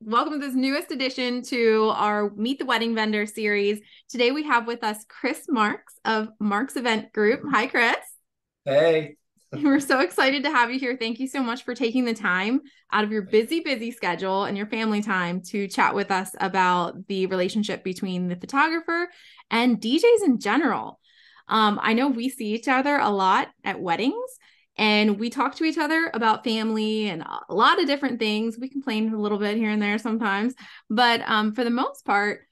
welcome to this newest addition to our Meet the Wedding Vendor series. Today we have with us Chris Marx of Marx Event Group. Hi, Chris. Hey. We're so excited to have you here. Thank you so much for taking the time out of your busy schedule and your family time to chat with us about the relationship between the photographer and DJs in general. I know we see each other a lot at weddings, and we talk to each other about family and a lot of different things. We complain a little bit here and there sometimes, but for the most part,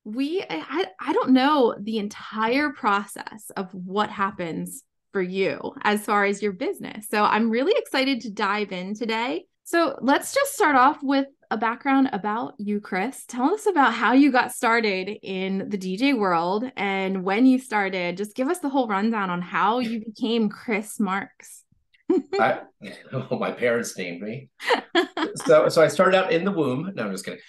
I don't know the entire process of what happens for you as far as your business. So I'm really excited to dive in today. So let's just start off with a background about you, Chris. Tell us about how you got started in the DJ world and when you started. Just give us the whole rundown on how you became Chris Marx. I, well, my parents named me. So I started out in the womb. No, I'm just kidding.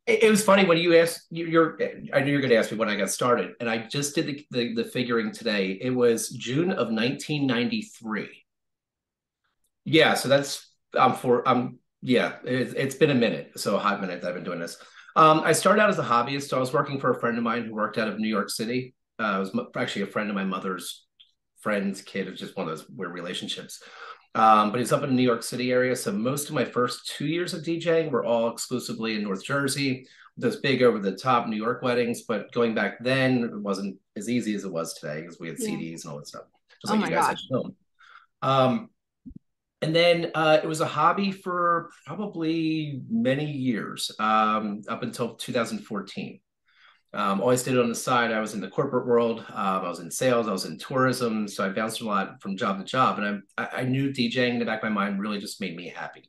It was funny when you asked I knew you were going to ask me when I got started, and I just did the figuring today. It was June of 1993. Yeah, so that's yeah, it's been a minute, so a hot minute that I've been doing this. I started out as a hobbyist, so I was working for a friend of mine who worked out of New York City. It was actually a friend of my mother's friend's kid. It's just one of those weird relationships. But he's up in the New York City area. So most of my first 2 years of DJing were all exclusively in North Jersey, those big over the top New York weddings. But going back then, it wasn't as easy as it was today because we had Yeah. CDs and all that stuff, just Oh like my you guys had gosh. film. Um, and then it was a hobby for probably many years, up until 2014. Always did it on the side. I was in the corporate world. I was in sales. I was in tourism. So I bounced a lot from job to job. And I knew DJing in the back of my mind really just made me happy.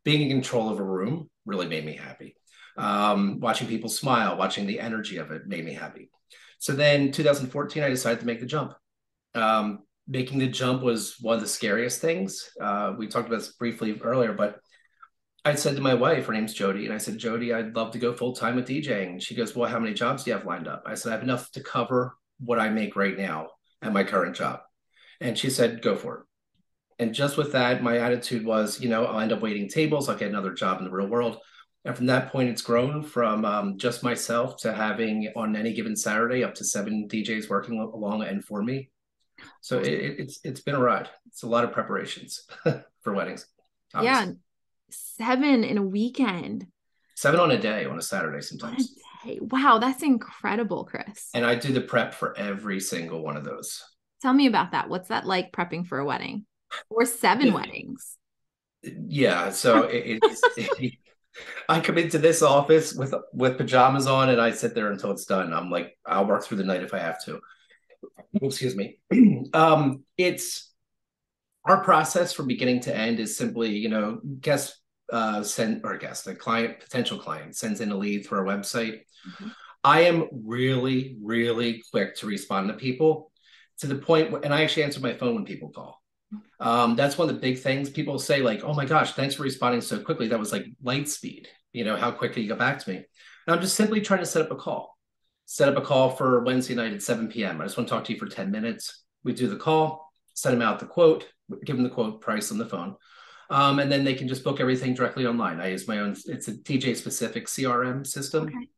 Being in control of a room really made me happy. Watching people smile, watching the energy of it made me happy. So then 2014, I decided to make the jump. Making the jump was one of the scariest things. We talked about this briefly earlier, but I said to my wife, her name's Jody, and I said, Jody, I'd love to go full time with DJing. And she goes, well, how many jobs do you have lined up? I said, I have enough to cover what I make right now at my current job. And she said, go for it. And just with that, my attitude was, I'll end up waiting tables. I'll get another job in the real world. And from that point, it's grown from just myself to having on any given Saturday up to 7 DJs working along and for me. So it's been a ride. It's a lot of preparations for weddings, Yeah, obviously. 7 in a weekend. 7 on a day on a Saturday What a sometimes. day. Wow, that's incredible, Chris. And I do the prep for every single one of those. Tell me about that. What's that like prepping for a wedding or 7 weddings? Yeah, so I come into this office with pajamas on and I sit there until it's done. I'm like, I'll work through the night if I have to. Excuse me. It's our process from beginning to end is simply, guest send or guest, a client, potential client sends in a lead through our website. Mhm. I am really, really quick to respond to people to the point where, and I actually answer my phone when people call. That's one of the big things people say, like, oh my gosh, thanks for responding so quickly. That was like light speed, how quickly you got back to me. And I'm just simply trying to set up a call. Set up a call for Wednesday night at 7 p.m. I just want to talk to you for 10 minutes. We do the call, send them out the quote, give them the quote price on the phone. And then they can just book everything directly online. I use my own, it's a DJ specific CRM system. Okay. It's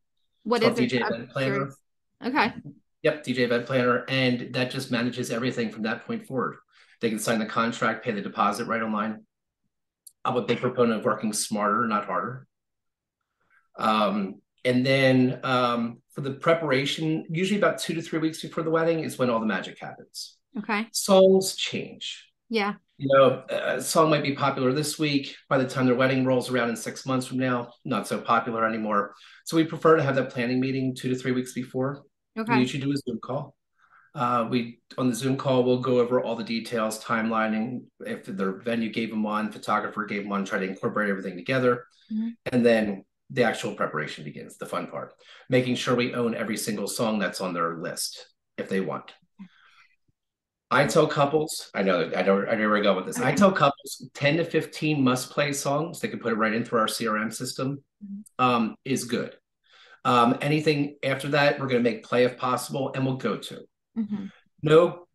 What called is it? DJ I'm Event curious. Planner. Okay. Yep, DJ Event Planner. And that just manages everything from that point forward. They can sign the contract, pay the deposit right online. I'm a big proponent of working smarter, not harder. And then for the preparation, usually about 2 to 3 weeks before the wedding is when all the magic happens. Okay. Songs change. Yeah. A song might be popular this week. By the time their wedding rolls around in 6 months from now, not so popular anymore. So we prefer to have that planning meeting 2 to 3 weeks before. We Okay. usually do a Zoom call. We on the Zoom call, we'll go over all the details, timelining, if the venue gave them one, photographer gave them one, try to incorporate everything together. Mhm. And then the actual preparation begins, the fun part, making sure we own every single song that's on their list if they want. I tell couples, I know where I go with this. I Okay. tell couples 10 to 15 must play songs. They can put it right into our CRM system, is good. Anything after that, we're going to make play if possible, and we'll go to. Mhm. No,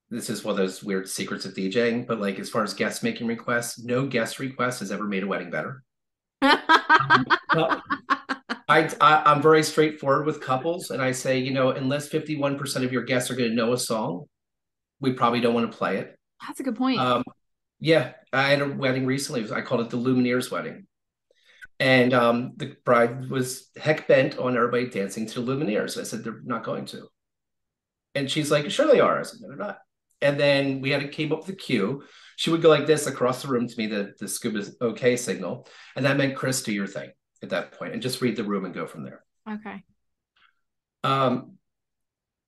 this is one of those weird secrets of DJing, but like as far as guest making requests, no guest request has ever made a wedding better. Well, I'm very straightforward with couples, and I say, unless 51% of your guests are going to know a song, we probably don't want to play it. That's a good point. Um, yeah, I had a wedding recently. I called it the Lumineers wedding. And the bride was heck bent on everybody dancing to the Lumineers. I said, they're not going to. And she's like, sure they are. I said, no, they're not. And then came up with the cue. She would go like this across the room to me, the scuba okay signal. And that meant, Chris, do your thing at that point and just read the room and go from there. Okay. Um,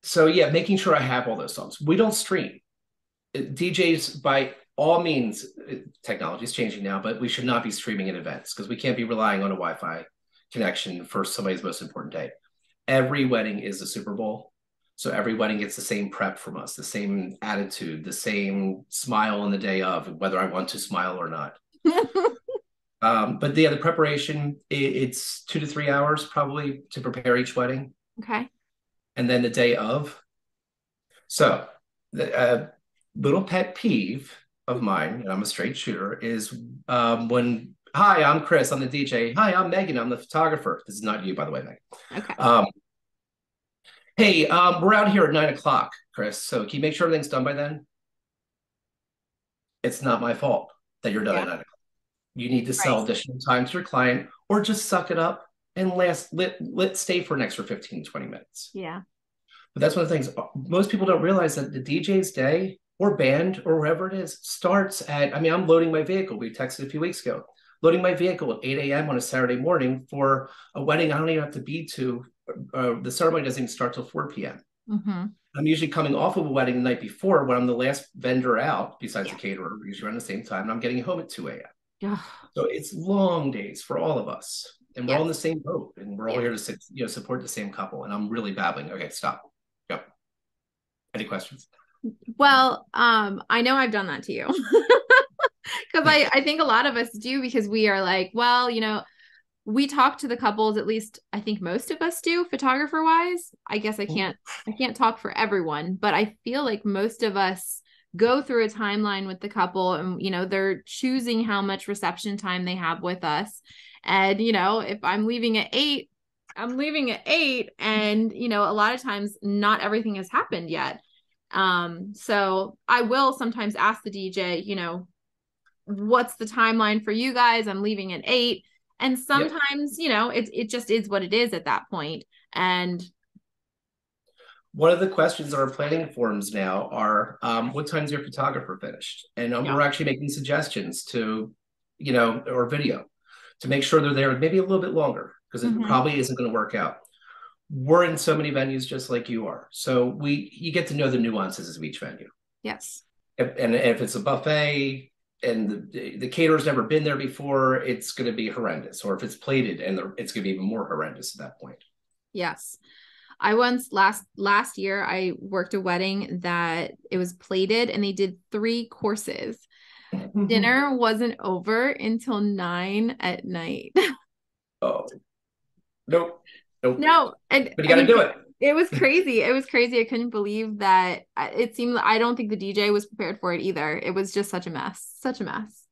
so yeah, making sure I have all those songs. We don't stream. DJs, by all means, technology is changing now, but we should not be streaming in events because we can't be relying on a Wi-Fi connection for somebody's most important day. Every wedding is a Super Bowl. So every wedding gets the same prep from us, the same attitude, the same smile on the day of, whether I want to smile or not. But the preparation, it's 2 to 3 hours probably to prepare each wedding. Okay. And then the day of. So the little pet peeve of mine, and I'm a straight shooter, is when, hi, I'm Chris, I'm the DJ. Hi, I'm Megan, I'm the photographer. This is not you, by the way, Megan. Okay. Hey, we're out here at 9 o'clock, Chris. So can you make sure everything's done by then? It's not my fault that you're done at 9 o'clock. You need to sell Right. additional time to your client or just suck it up and let stay for an extra 15, 20 minutes. Yeah. But that's one of the things most people don't realize, that the DJ's day or band or wherever it is starts at, I'm loading my vehicle. We texted a few weeks ago, loading my vehicle at 8 a.m. on a Saturday morning for a wedding I don't even have to be to. The ceremony doesn't even start till 4 p.m. Mm-hmm. I'm usually coming off of a wedding the night before when I'm the last vendor out, besides Yeah. the caterer, usually around the same time, and I'm getting home at 2 a.m. Yeah. So it's long days for all of us, and we're all in the Yes. same boat, and we're all Yeah. here to support the same couple. And I'm really babbling. Okay, stop. Go. Any questions? Well, I know I've done that to you. Because I think a lot of us do, because we are like, well, we talk to the couples, at least I think most of us do, photographer wise. I guess I can't talk for everyone, but I feel like most of us go through a timeline with the couple, and they're choosing how much reception time they have with us. And if I'm leaving at 8, I'm leaving at 8, and a lot of times not everything has happened yet. So I will sometimes ask the DJ, what's the timeline for you guys? I'm leaving at 8. And Yep. sometimes, it just is what it is at that point. And One of the questions on our planning forums now are, what time's your photographer finished? And yeah. we're actually making suggestions to, or video to make sure they're there maybe a little bit longer, because it Mm-hmm. probably isn't going to work out. We're in so many venues just like you are. So you get to know the nuances of each venue. Yes. And if it's a buffet and the caterer's never been there before, it's going to be horrendous. Or if it's plated, and it's going to be even more horrendous at that point. Yes. I once last year I worked a wedding that it was plated, and they did 3 courses. Dinner wasn't over until 9 at night. Oh, nope. Nope. No, and But you I got to mean, do it. it was crazy. It was crazy. I couldn't believe that. It seemed, I don't think the DJ was prepared for it either. It was just such a mess. Such a mess.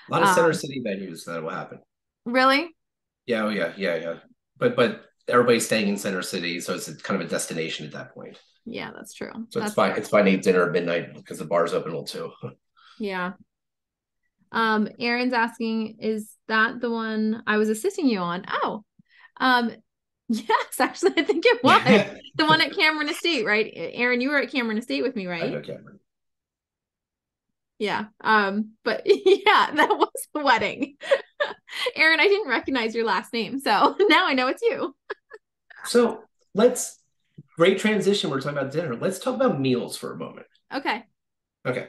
A lot of center Um, city venues that will happen. really? Yeah, oh yeah, yeah, yeah. But everybody's staying in center city, so it's kind of a destination at that point. Yeah, that's true. So it's That's fine. true. It's fine to eat dinner at midnight because the bar's open till 2. Yeah. Aaron's asking, is that the one I was assisting you on? Oh, um, yes, actually, I think it was Yeah, the one at Cameron Estate, right? Aaron, you were at Cameron Estate with me, I right? know Cameron. Yeah. But yeah, that was the wedding. Aaron, I didn't recognize your last name, so now I know it's you. So great transition. We're talking about dinner. Let's talk about meals for a moment. Okay. Okay.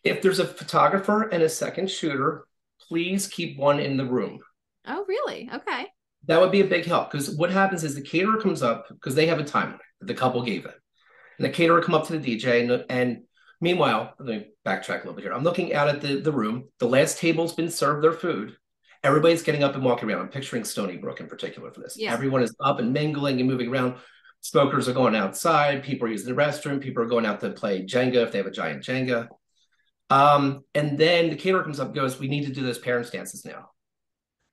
If there's a photographer and a second shooter, please keep one in the room. Oh, really? Okay. That would be a big help, because what happens is the caterer comes up because they have a timeline that the couple gave them. And the caterer come up to the DJ, and meanwhile, let me backtrack a little bit here. I'm looking out at the room. The last table's been served their food. Everybody's getting up and walking around. I'm picturing Stony Brook in particular for this. Yeah. Everyone is up and mingling and moving around. Smokers are going outside. People are using the restroom. People are going out to play Jenga if they have a giant Jenga. And then the caterer comes up and goes, we need to do those parents' dances now.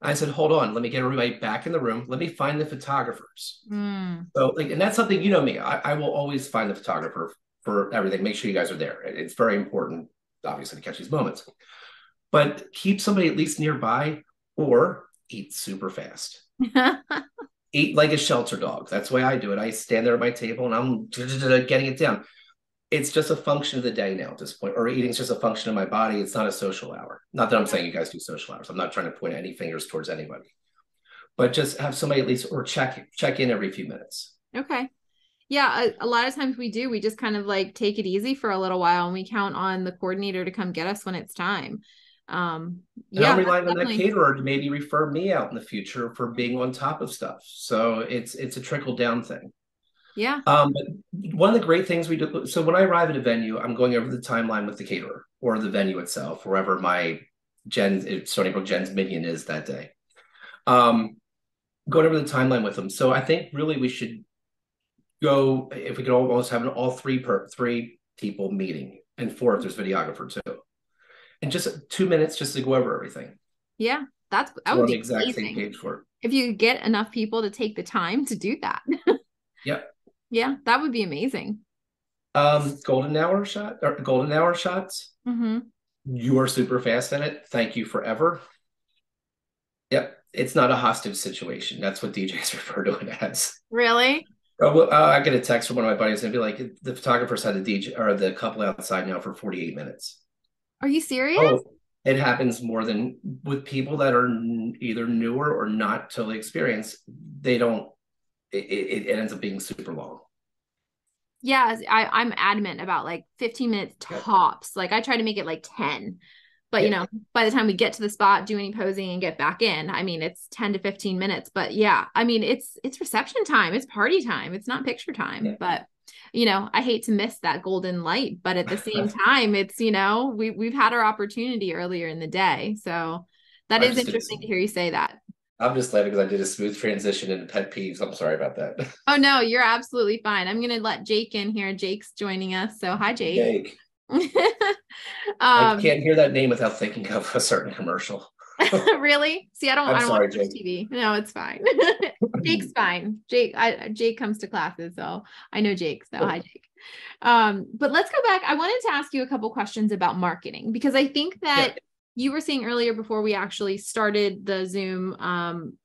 I said, hold on, let me get everybody back in the room. Let me find the photographers. Mm. So like, and that's something, you know me, I will always find the photographer for everything. Make sure you guys are there. It's very important, obviously, to catch these moments. But keep somebody at least nearby or eat super fast. Eat like a shelter dog. That's the way I do it. I stand there at my table and I'm getting it down. It's just a function of the day now at this point, or eating is just a function of my body. It's not a social hour. Not that I'm saying you guys do social hours. I'm not trying to point any fingers towards anybody, but just have somebody at least, or check in every few minutes. Okay. Yeah, a lot of times we do. We just kind of like take it easy for a little while and we count on the coordinator to come get us when it's time. And I'm Yeah, that's relying on that definitely. caterer to maybe refer me out in the future for being on top of stuff. So it's a trickle down thing. Yeah. But one of the great things we do, so when I arrive at a venue, I'm going over the timeline with the caterer or the venue itself, wherever my Stony Brook Jen's minion is that day. Going over the timeline with them. So I think really we should go, if we could almost have an all three people meeting, and four if there's videographer too. And just 2 minutes just to go over everything. Yeah. That So would we're on the be exact same amazing page for it. if you could get enough people to take the time to do that. Yep. Yeah, that would be amazing. Golden hour shot or golden hour shots. Mm-hmm. You are super fast at it. Thank you forever. Yep. It's not a hostage situation. That's what DJs refer to it as. Really? Oh, well, I get a text from one of my buddies and be like, the photographer's had the DJ or the couple outside now for 48 minutes. Are you serious? Oh, it happens more than with people that are either newer or not totally experienced. They don't, it ends up being super long. Yeah, I'm adamant about like 15 minutes Yeah. tops. Like I try to make it like 10. But Yeah. by the time we get to the spot, do any posing and get back in, I mean, it's 10 to 15 minutes. But yeah, I mean, it's reception time, it's party time, it's not picture time. Yeah. But I hate to miss that golden light, but at the same time, it's we've had our opportunity earlier in the day. So that I is just did interesting to hear you say that. I'm just laughing because I did a smooth transition into pet peeves. I'm sorry about that. Oh no, you're absolutely fine. I'm gonna let Jake in here. Jake's joining us. So hi, Jake. Jake. I um can't hear that name without thinking of a certain commercial. Really? See, I I'm don't watch sorry, much Jake. TV. No, it's fine. Jake's fine. Jake comes to classes, so I know Jake. So hi, Jake. But let's go back. I wanted to ask you a couple questions about marketing because I think that Yeah. you were saying earlier before we actually started the Zoom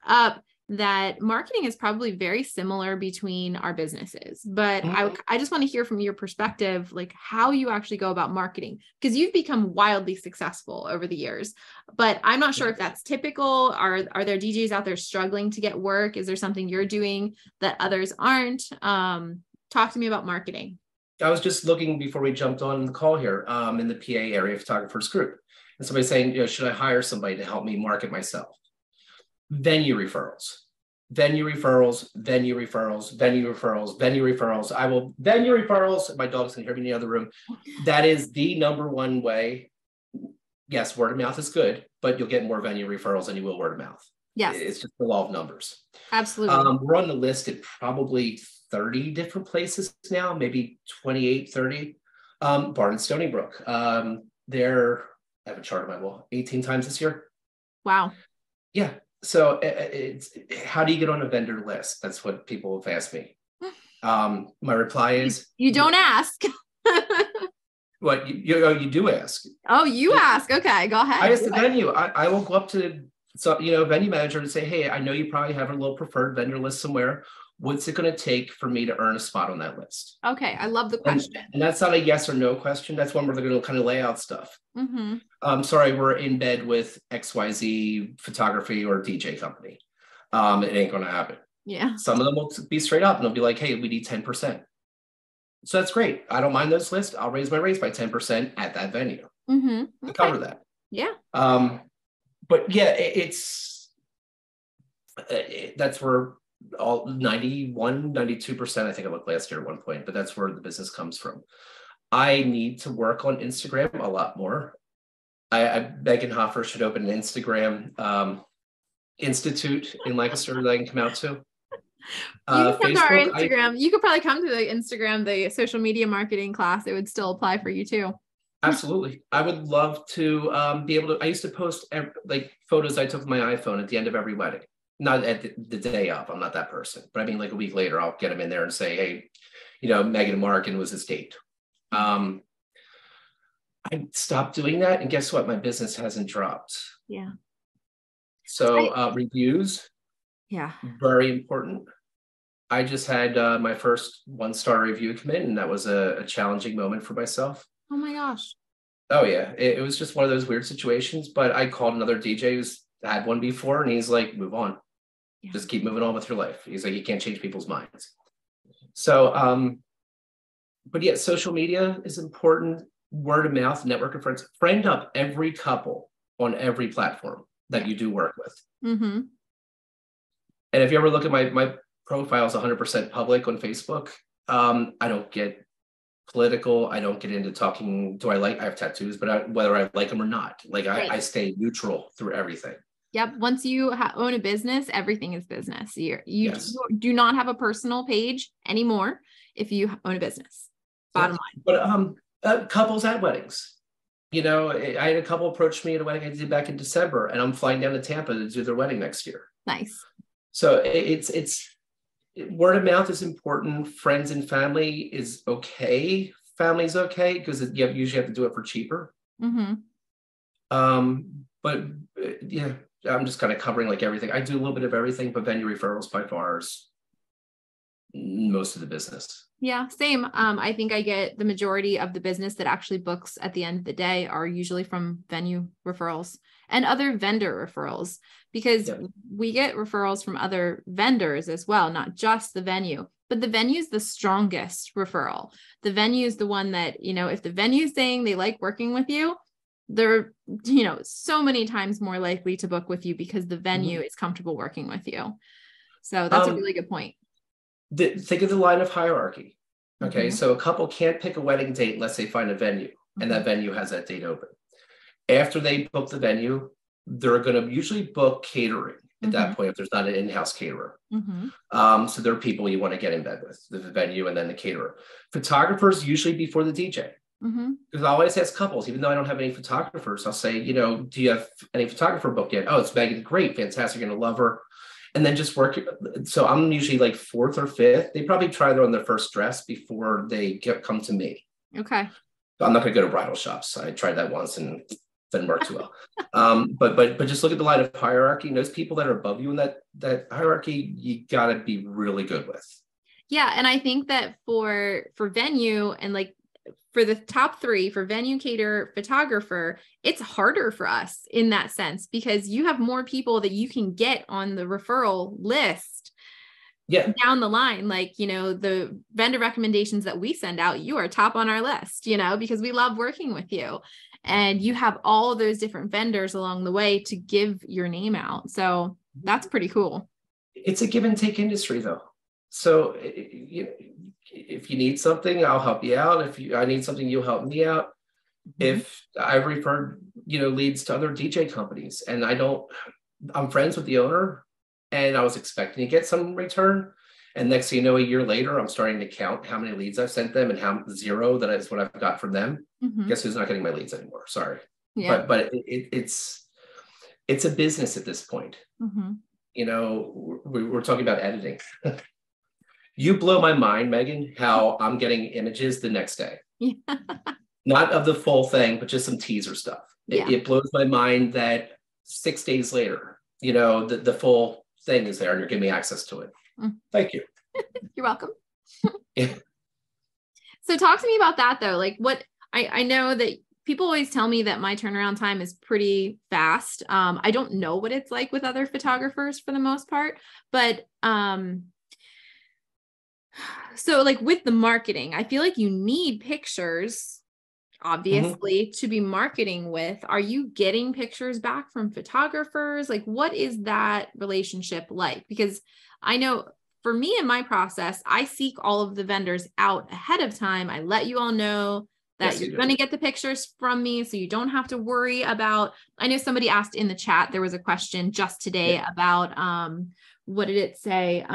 up that marketing is probably very similar between our businesses. But I just want to hear from your perspective, like how you actually go about marketing, because you've become wildly successful over the years. But I'm not sure if that's typical. Are there DJs out there struggling to get work? Is there something you're doing that others aren't? Talk to me about marketing. I was just looking before we jumped on the call here in the PA area photographers group. And somebody saying, should I hire somebody to help me market myself? Venue referrals, venue referrals, venue referrals, venue referrals, venue referrals. I will venue referrals. My dog's can hear me in the other room. That is the number one way. Yes, word of mouth is good, but you'll get more venue referrals than you will word of mouth. Yes, it's just the law of numbers. absolutely. We're on the list at probably 30 different places now, maybe 28, 30. Barn and Stony Brook. I have a chart on my wall, 18 times this year. Wow. Yeah. So it's how do you get on a vendor list? That's what people have asked me. My reply is you don't ask. what you do ask. Oh, you ask. Okay, go ahead. I ask the venue. I will go up to venue manager and say, hey, I know you probably have a little preferred vendor list somewhere. What's it going to take for me to earn a spot on that list? Okay, I love the question. And that's not a yes or no question. That's one where they're going to kind of lay out stuff. Mm-hmm. Sorry, we're in bed with XYZ photography or DJ company. It ain't going to happen. Yeah. Some of them will be straight up and they'll be like, hey, we need 10%. So that's great. I don't mind those lists. I'll raise my rates by 10% at that venue to cover that. Yeah. But yeah, that's where all 91, 92%, I think I looked last year at one point, but that's where the business comes from. I need to work on Instagram a lot more. Megan Hoffer should open an Instagram institute in Lancaster that I can come out to. You can come to our Instagram. You could probably come to the Instagram, the social media marketing class. It would still apply for you too. Absolutely. I would love to be able to. I used to post like photos I took with my iPhone at the end of every wedding. Not at the day of. I'm not that person. But I mean, like a week later, I'll get them in there and say, hey, Megan and Marc, and it was this date. I stopped doing that. And guess what? My business hasn't dropped. Yeah. So reviews, yeah, very important. I just had my first 1-star review come in, and that was a challenging moment for myself. Oh my gosh. Oh yeah, it was just one of those weird situations. But I called another DJ who's had one before, and he's like, "Move on, just keep moving on with your life." He's like, "You can't change people's minds." So, but yeah, social media is important. Word of mouth, network of friends, friend up every couple on every platform that you do work with. Mm-hmm. And if you ever look at my profile is 100% public on Facebook. I don't get political. I don't get into talking. I have tattoos, but whether I like them or not, like I stay neutral through everything. Yep. Once you own a business, everything is business. You Yes. do not have a personal page anymore if you own a business. Bottom line. But couples at weddings. I had a couple approach me at a wedding I did back in December, and I'm flying down to Tampa to do their wedding next year. Nice. So it's word of mouth is important. Friends and family is okay. Family's okay because you usually have to do it for cheaper. Mm-hmm. But yeah, I'm just kind of covering like everything. I do a little bit of everything, but venue referrals by far is most of the business. Yeah, same. I think I get the majority of the business that actually books at the end of the day are usually from venue referrals and other vendor referrals, because we get referrals from other vendors as well, not just the venue, but the venue is the strongest referral. The venue is the one that, if the venue's saying they like working with you, they're, so many times more likely to book with you because the venue is comfortable working with you. So that's a really good point. Think of the line of hierarchy. Okay, so a couple can't pick a wedding date unless they find a venue, and that venue has that date open. After they book the venue, they're going to usually book catering at that point if there's not an in-house caterer. So there are people you want to get in bed with, the venue and then the caterer. Photographers usually before the DJ. Because I always ask couples, even though I don't have any photographers, I'll say, do you have any photographer booked yet? Oh, it's Megan. Great, fantastic. You're going to love her. And then just work. So I'm usually like 4th or 5th. They probably try that on their first dress before they come to me. Okay. I'm not going to go to bridal shops. I tried that once and didn't work too well. But just look at the line of hierarchy. And those people that are above you in that hierarchy, you got to be really good with. Yeah. And I think that for venue and like for the top 3, for venue, caterer, photographer, it's harder for us in that sense because you have more people that you can get on the referral list down the line. Like, the vendor recommendations that we send out, you are top on our list, because we love working with you. And you have all of those different vendors along the way to give your name out. So that's pretty cool. It's a give and take industry though. So if you need something, I'll help you out. If I need something, you'll help me out. If I've referred, leads to other DJ companies, and I'm friends with the owner, and I was expecting to get some return. And next thing you know, a year later, I'm starting to count how many leads I've sent them and how 0 that is what I've got from them. Guess who's not getting my leads anymore? Sorry. Yeah. But it's a business at this point. We're talking about editing. You blow my mind, Megan, how I'm getting images the next day. Not of the full thing, but just some teaser stuff. It blows my mind that 6 days later, the full thing is there and you're giving me access to it. Thank you. You're welcome. So talk to me about that though. Like what I know that people always tell me that my turnaround time is pretty fast. I don't know what it's like with other photographers for the most part, but so like with the marketing, I feel like you need pictures, obviously, to be marketing with. Are you getting pictures back from photographers? Like, what is that relationship like? Because I know for me in my process, I seek all of the vendors out ahead of time. I let you all know that you're going to get the pictures from me. So you don't have to worry about, I know somebody asked in the chat, there was a question just today about, what did it say?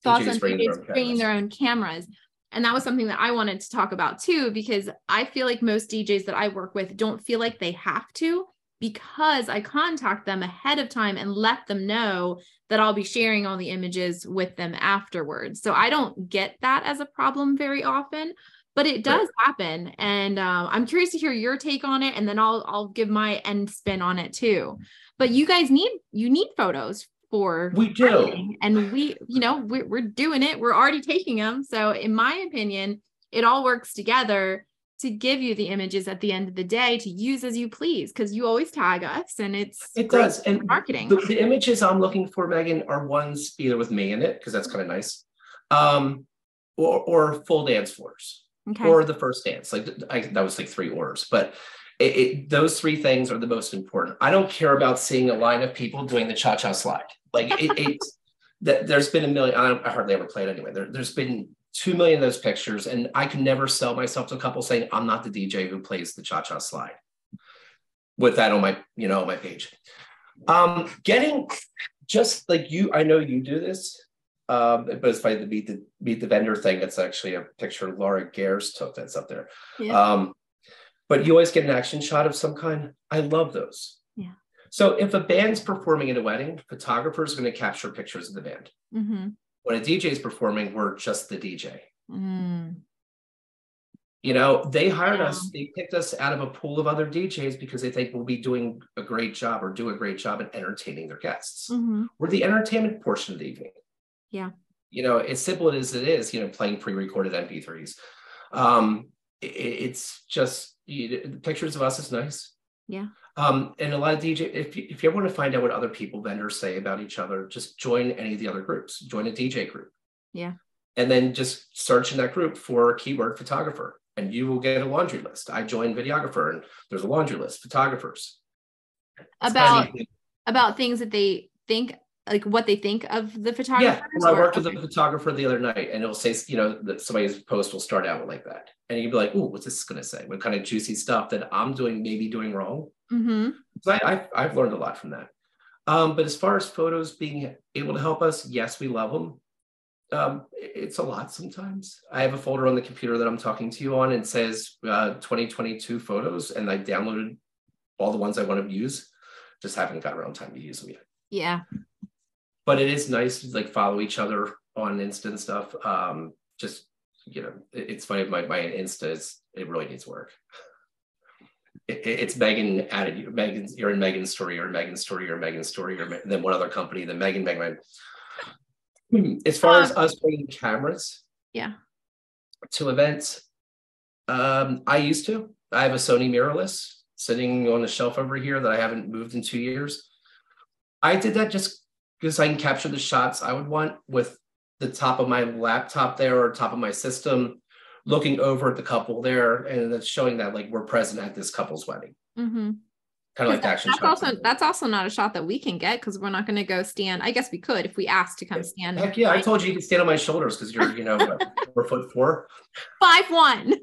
Thoughts on DJs bringing their own cameras. And that was something that I wanted to talk about too, because I feel like most DJs that I work with don't feel like they have to, because I contact them ahead of time and let them know that I'll be sharing all the images with them afterwards. So I don't get that as a problem very often, but it does happen. And I'm curious to hear your take on it. And then I'll give my end spin on it too. But you guys need photos for We do. and we're doing it. We're already taking them. So in my opinion, it all works together to give you the images at the end of the day to use as you please, because you always tag us and it does. And marketing. The images I'm looking for, Megan, are ones either with me in it, because that's kind of nice, or full dance floors, or the first dance. Like that was like 3 orders, but those 3 things are the most important. I don't care about seeing a line of people doing the cha-cha slide. Like there's been a million. I hardly ever play it anyway. There's been 2 million of those pictures, and I can never sell myself to a couple saying I'm not the DJ who plays the cha-cha slide with that on my, on my page. Getting just like you, I know you do this, but it's funny, the meet the vendor thing. That's actually a picture Laura Gares took that's up there. Yeah. But you always get an action shot of some kind. I love those. Yeah. So if a band's performing at a wedding, photographers are going to capture pictures of the band. Mm-hmm. When a DJ is performing, we're just the DJ. Mm. They hired us, they picked us out of a pool of other DJs because they think we'll be doing a great job or do a great job at entertaining their guests. Mm-hmm. We're the entertainment portion of the evening. Yeah. As simple as it is, playing pre-recorded MP3s. It's just, pictures of us is nice. Yeah. And a lot of DJ, if you ever want to find out what other vendors say about each other, just join any of the other groups, join a DJ group. Yeah. And then just search in that group for keyword photographer, and you will get a laundry list. I joined videographer, and there's a laundry list, photographers. About things that they think, like what they think of the photographers? Yeah, well, I worked with a photographer the other night, and it'll say, that somebody's post will start out like that. And you'd be like, ooh, what's this going to say? What kind of juicy stuff that I'm maybe doing wrong? Mm-hmm. So I've learned a lot from that. But as far as photos being able to help us, yes, we love them. It's a lot sometimes. I have a folder on the computer that I'm talking to you on, and it says 2022 photos, and I downloaded all the ones I want to use. Just haven't got around time to use them yet. Yeah. But it is nice to follow each other on Insta and stuff. It's funny. My Insta it really needs work. It's Megan added you. You're in Megan's story. You're in Megan's story. You're in Megan's story. You're then one other company. Then Megan. As far as us bringing cameras, to events, I used to. I have a Sony mirrorless sitting on a shelf over here that I haven't moved in 2 years. I did that just because I can capture the shots I would want with the top of my laptop there or top of my system, looking over at the couple there, and that's showing that we're present at this couple's wedding. Mm-hmm. Kind of like action shots. That's also not a shot that we can get because we're not going to go stand. I guess we could if we asked to come stand. Heck yeah, I told you can stand on my shoulders because you're 4'4", 5'1".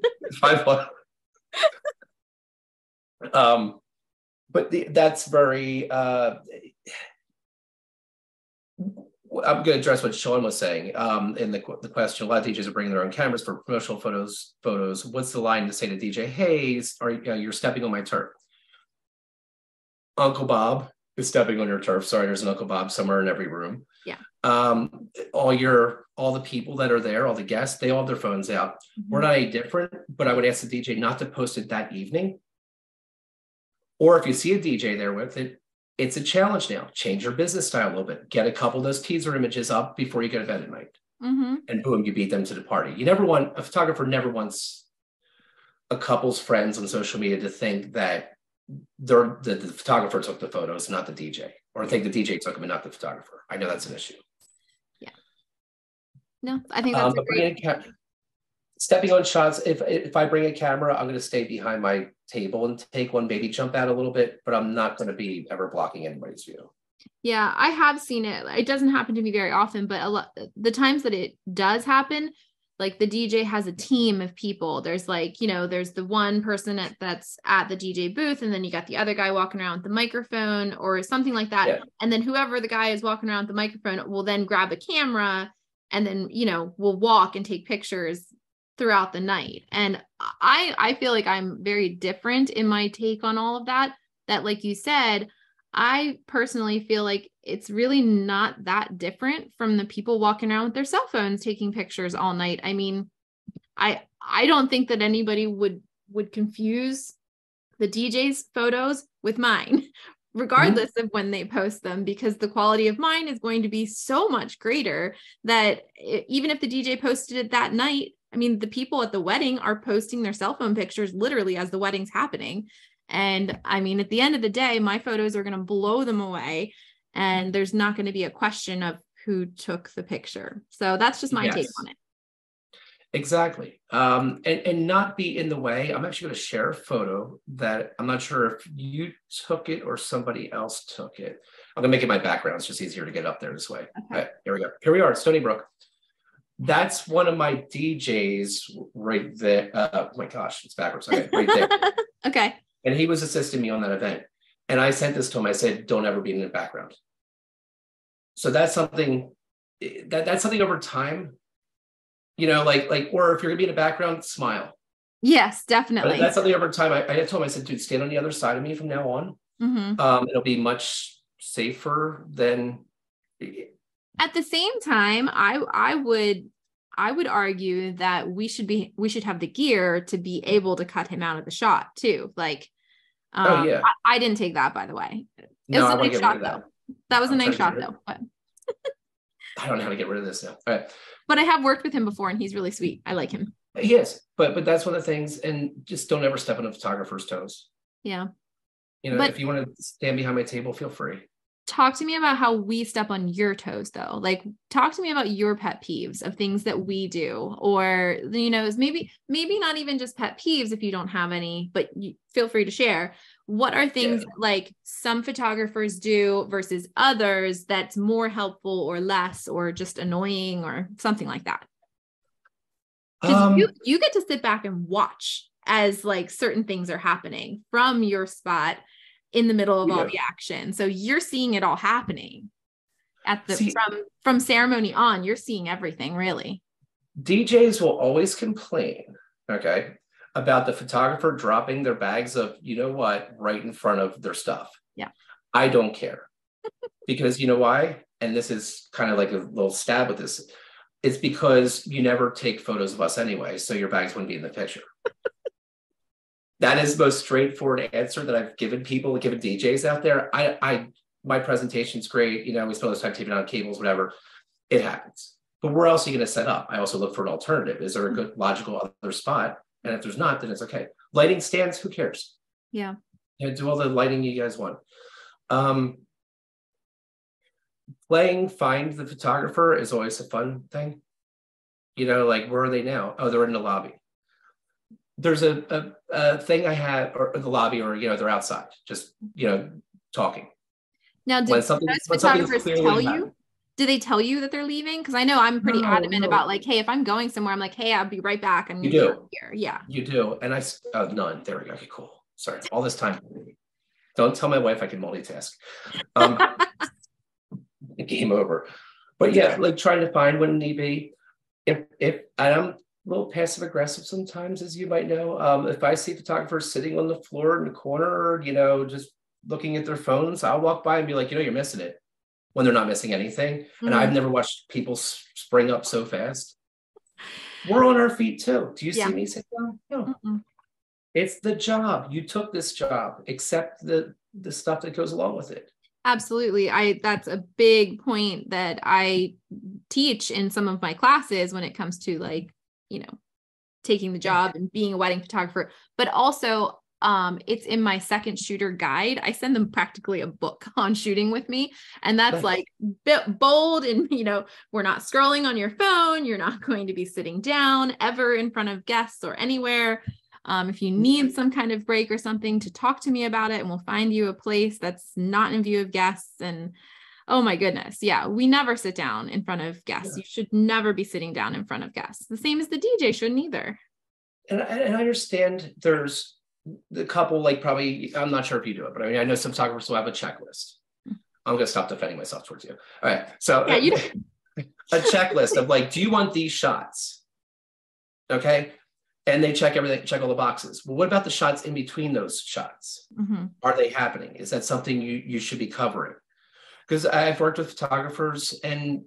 5'1". But that's very. I'm going to address what Sean was saying in the question. A lot of DJs are bringing their own cameras for promotional photos. What's the line to say to DJ? Hey, you're stepping on my turf. Uncle Bob is stepping on your turf. Sorry, there's an Uncle Bob somewhere in every room. Yeah. All the people that are there, all the guests, they all have their phones out. Mm-hmm. We're not any different, but I would ask the DJ not to post it that evening. Or if you see a DJ there with it, it's a challenge now. Change your business style a little bit. Get a couple of those teaser images up before you go to bed at night. Mm-hmm. And boom, you beat them to the party. A photographer never wants a couple's friends on social media to think that the photographer took the photos, not the DJ, or think the DJ took them and not the photographer. I know that's an issue. Yeah. No, I think that's a great... Stepping on shots, if I bring a camera, I'm going to stay behind my table and take one, maybe jump out a little bit, but I'm not going to be ever blocking anybody's view. Yeah, I have seen it. It doesn't happen to me very often, but the times that it does happen, like the DJ has a team of people. There's there's the one person that's at the DJ booth, and then you got the other guy walking around with the microphone or something like that. Yeah. And then whoever the guy is walking around with the microphone will then grab a camera and then, will walk and take pictures throughout the night. And I feel like I'm very different in my take on all of that. That, like you said, I personally feel like it's really not that different from the people walking around with their cell phones taking pictures all night. I mean, I don't think that anybody would confuse the DJ's photos with mine, Mhm. regardless of when they post them, because the quality of mine is going to be so much greater that even if the DJ posted it that night, I mean, the people at the wedding are posting their cell phone pictures literally as the wedding's happening. And I mean, at the end of the day, my photos are going to blow them away. And there's not going to be a question of who took the picture. So that's just my take on Yes. it. Exactly. And not be in the way. I'm actually going to share a photo that I'm not sure if you took it or somebody else took it. I'm going to make it my background. It's just easier to get up there this way. All Okay. right, here we go. Here we are at Stony Brook. That's one of my DJs right there. Oh my gosh, it's backwards. Okay, right there. Okay. And he was assisting me on that event. And I sent this to him. I said, don't ever be in the background. So that's something that's something over time, or if you're gonna be in the background, smile. Yes, But definitely. that's something over time. I told him, I said, dude, stand on the other side of me from now on. Mm-hmm. It'll be much safer than. At the same time, I would argue that we should have the gear to be able to cut him out of the shot too. Like, Oh yeah, I didn't take that, by the way. It no, was I a want to nice get rid shot of though. that. That was a I'm nice trying to get shot rid of though. it. I don't know how to get rid of this now. All right, But I have worked with him before and he's really sweet. I like him. he is, but that's one of the things, and just don't ever step on a photographer's toes. Yeah. If But you want to stand behind my table, feel free. talk to me about how we step on your toes though. Like, talk to me about your pet peeves of things that we do, or maybe not even just pet peeves if you don't have any, but you feel free to share. What are Yeah. things like some photographers do versus others that's more helpful or less, or just annoying or something like that? Because you get to sit back and watch as like certain things are happening from your spot in the middle of We all do. the action. So you're seeing it all happening at the See, from ceremony on. You're seeing everything really. DJs will always complain, okay, about the photographer dropping their bags of, right in front of their stuff. Yeah. I don't care because you know why? And this is kind of like a little stab with this. It's because you never take photos of us anyway, so your bags wouldn't be in the picture. That is the most straightforward answer that I've given people, given DJs out there. My presentation's great. We spend all this time taping on cables, whatever. It happens. But where else are you going to set up? I also look for an alternative. Is there a good logical other spot? And if there's not, then it's okay. Lighting stands, who cares? Yeah. Do all the lighting you guys want. Playing Find the Photographer is always a fun thing. Like, where are they now? Oh, they're in the lobby. There's a thing I had, or the lobby, or they're outside, just talking. Now, When do those something is photographers tell clearly happening. you? Do they tell you that they're leaving? Because I know I'm pretty No, adamant about no, like, hey, if I'm going somewhere, I'm like, hey, I'll be right back. I'm you gonna be do. here. Yeah. You do. And none. There we go. Okay, cool. Sorry. All this time. Don't tell my wife I can multitask. Game over. But yeah, like trying to find when need be. If I'm a little passive aggressive sometimes, as you might know. If I see photographers sitting on the floor in the corner, just looking at their phones, I'll walk by and be like, you're missing it, when they're not missing anything. And I've Mhm. never watched people spring up so fast. We're on our feet too. Do you Yeah. see me sit down? No. Mm-mm. It's the job. You took this job. Accept the stuff that goes along with it. Absolutely. That's a big point that I teach in some of my classes when it comes to like, taking the Yeah. job and being a wedding photographer, but also it's in my second shooter guide. I send them practically a book on shooting with me. And that's Nice. like bold and, we're not scrolling on your phone. You're not going to be sitting down ever in front of guests or anywhere. If you need some kind of break or something, to talk to me about it, and we'll find you a place that's not in view of guests. And oh my goodness, yeah, we never sit down in front of guests. Yeah. You should never be sitting down in front of guests. The same as the DJ shouldn't either. And I understand there's the couple, like, probably, I'm not sure if you do it, but I mean, I know some photographers will have a checklist. I'm going to stop defending myself towards you. All right. So Yeah, a checklist of like, do you want these shots? Okay. And they check everything, check all the boxes. Well, what about the shots in between those shots? Mm-hmm. Are they happening? Is that something you should be covering? Because I've worked with photographers and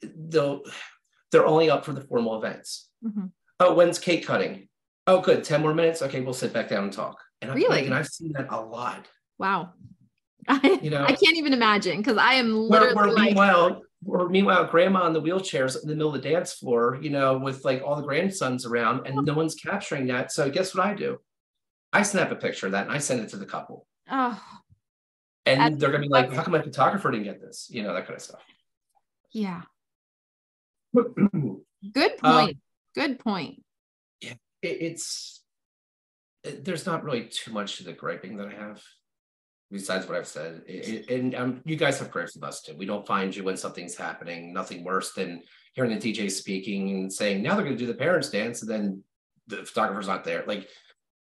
they're only up for the formal events. Mm-hmm. Oh, when's cake cutting? Oh, good. 10 more minutes. Okay, we'll sit back down and talk. And Really? I've seen that a lot. Wow. I You know, can't even imagine because I am where, literally where like, meanwhile, where meanwhile, grandma in the wheelchairs in the middle of the dance floor, with like all the grandsons around, and no one's capturing that. So guess what I do? I snap a picture of that and I send it to the couple. oh, And that's, they're gonna be like, how come my photographer didn't get this? That kind of stuff. yeah. Good um, point. Good point. yeah, there's not really too much to the griping that I have, besides what I've said. And you guys have gripes with us too. We don't find you when something's happening. Nothing worse than hearing the DJ speaking and saying, now they're going to do the parents dance, and then the photographer's not there. Like,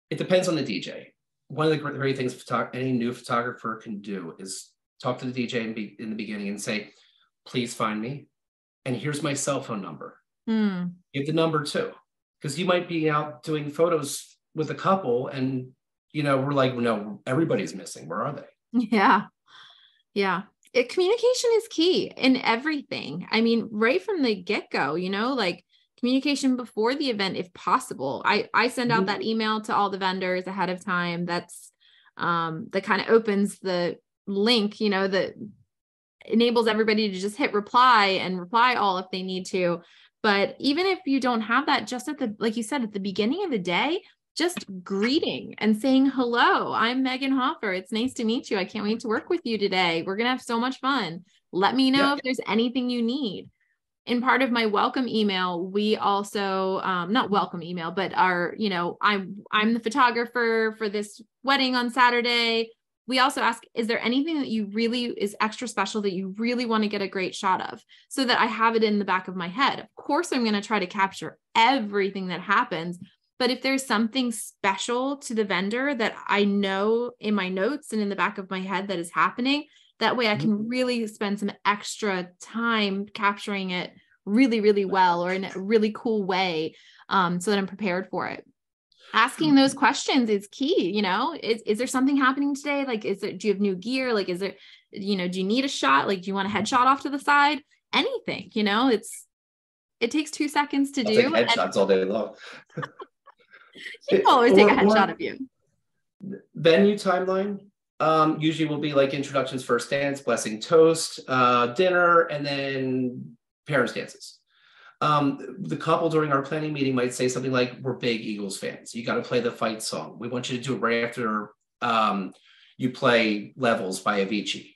it depends on the DJ. One of the great things any new photographer can do is talk to the DJ in the beginning and say, please find me. And here's my cell phone number. Give the number too. Because you might be out doing photos with a couple and, we're like, no, everybody's missing. Where are they? Yeah. Yeah. Communication is key in everything. I mean, right from the get-go, like communication before the event, if possible. I send out that email to all the vendors ahead of time. That's that kind of opens the link, that enables everybody to just hit reply and reply all if they need to. But even if you don't have that, just like you said, at the beginning of the day, just greeting and saying, hello, I'm Megan Hoffer. It's nice to meet you. I can't wait to work with you today. We're going to have so much fun. Let me know if there's anything you need. In part of my welcome email, we also, not welcome email, but I'm the photographer for this wedding on Saturday. We also ask, is there anything that you really is extra special that you really want to get a great shot of, so that I have it in the back of my head? Of course, I'm going to try to capture everything that happens. But if there's something special to the vendor that I know in my notes and in the back of my head that is happening, that way I can really spend some extra time capturing it really, really well, or in a really cool way, so that I'm prepared for it. Asking those questions is key. Is there something happening today? Like, do you have new gear? Like, is there, do you need a shot? Like, do you want a headshot off to the side? Anything, it takes 2 seconds to I'll do. take headshots all day long. You can always take a headshot of you. Venue timeline usually will be like introductions, first dance, blessing, toast, dinner, and then parents dances. The couple during our planning meeting might say something like, we're big Eagles fans. You got to play the fight song. We want you to do it right after you play Levels by Avicii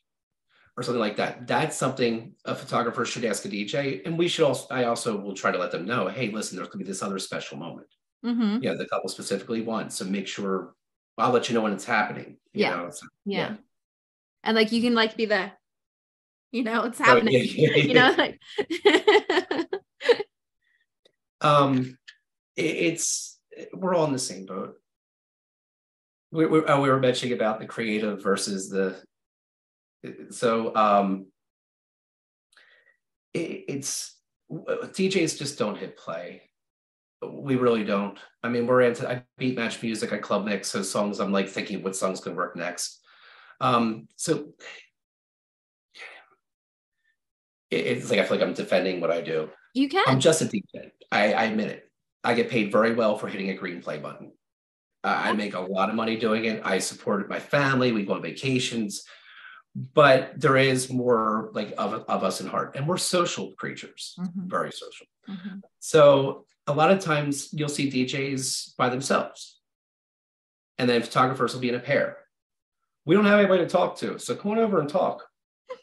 or something like that. That's something a photographer should ask a DJ. And I also will try to let them know, hey, listen, there's going to be this other special moment. The couple specifically wants, so make sure I'll let you know when it's happening. Yeah. And like, you can like be the, it's happening. Like we're all in the same boat. We were mentioning about the creative versus the, so it's DJs just don't hit play. We really don't. I mean, I beat match music, I club mix, so songs I'm like thinking what songs can work next. So it's like I feel like I'm defending what I do. You can. I'm just a DJ. I admit it. I get paid very well for hitting a green play button. I make a lot of money doing it. I support my family. We go on vacations. But there is more like of us in heart. And we're social creatures, very social. So a lot of times you'll see DJs by themselves. And then photographers will be in a pair. We don't have anybody to talk to. So come on over and talk.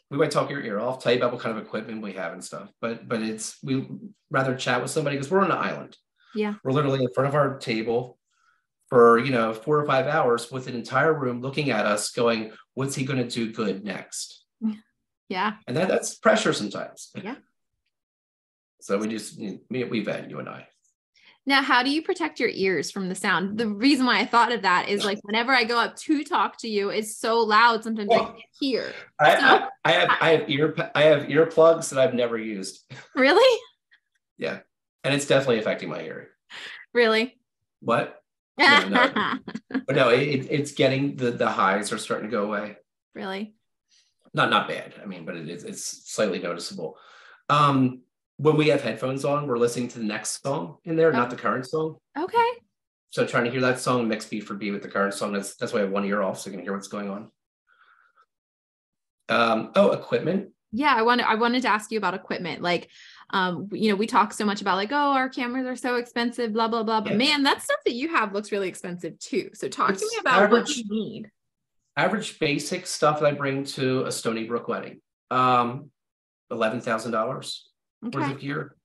We might talk your ear off, tell you about what kind of equipment we have and stuff. But we rather chat with somebody because we're on an island. Yeah. We're literally in front of our table for 4 or 5 hours with an entire room looking at us going, what's he going to do good next? Yeah. And that's pressure sometimes. Yeah. So we vent, you and I. Now, how do you protect your ears from the sound? The reason why I thought of that is like whenever I go up to talk to you, it's so loud. Sometimes I can't hear. I have earplugs that I've never used. Really? Yeah. And it's definitely affecting my hearing. Really? What? No, no. But no, it's getting the highs are starting to go away. Really? Not bad. I mean, but it's slightly noticeable. Um, when we have headphones on, we're listening to the next song in there, not Oh, the current song. okay. So trying to hear that song mix beat for beat with the current song. That's why I have one ear off so I can hear what's going on. Oh, equipment. Yeah, I wanted to ask you about equipment. Like, we talk so much about like, oh, our cameras are so expensive, blah, blah, blah. But Yeah, man, that stuff that you have looks really expensive too. So talk to me it's about what you need. average basic stuff that I bring to a Stony Brook wedding. $11,000 worth Okay. of gear.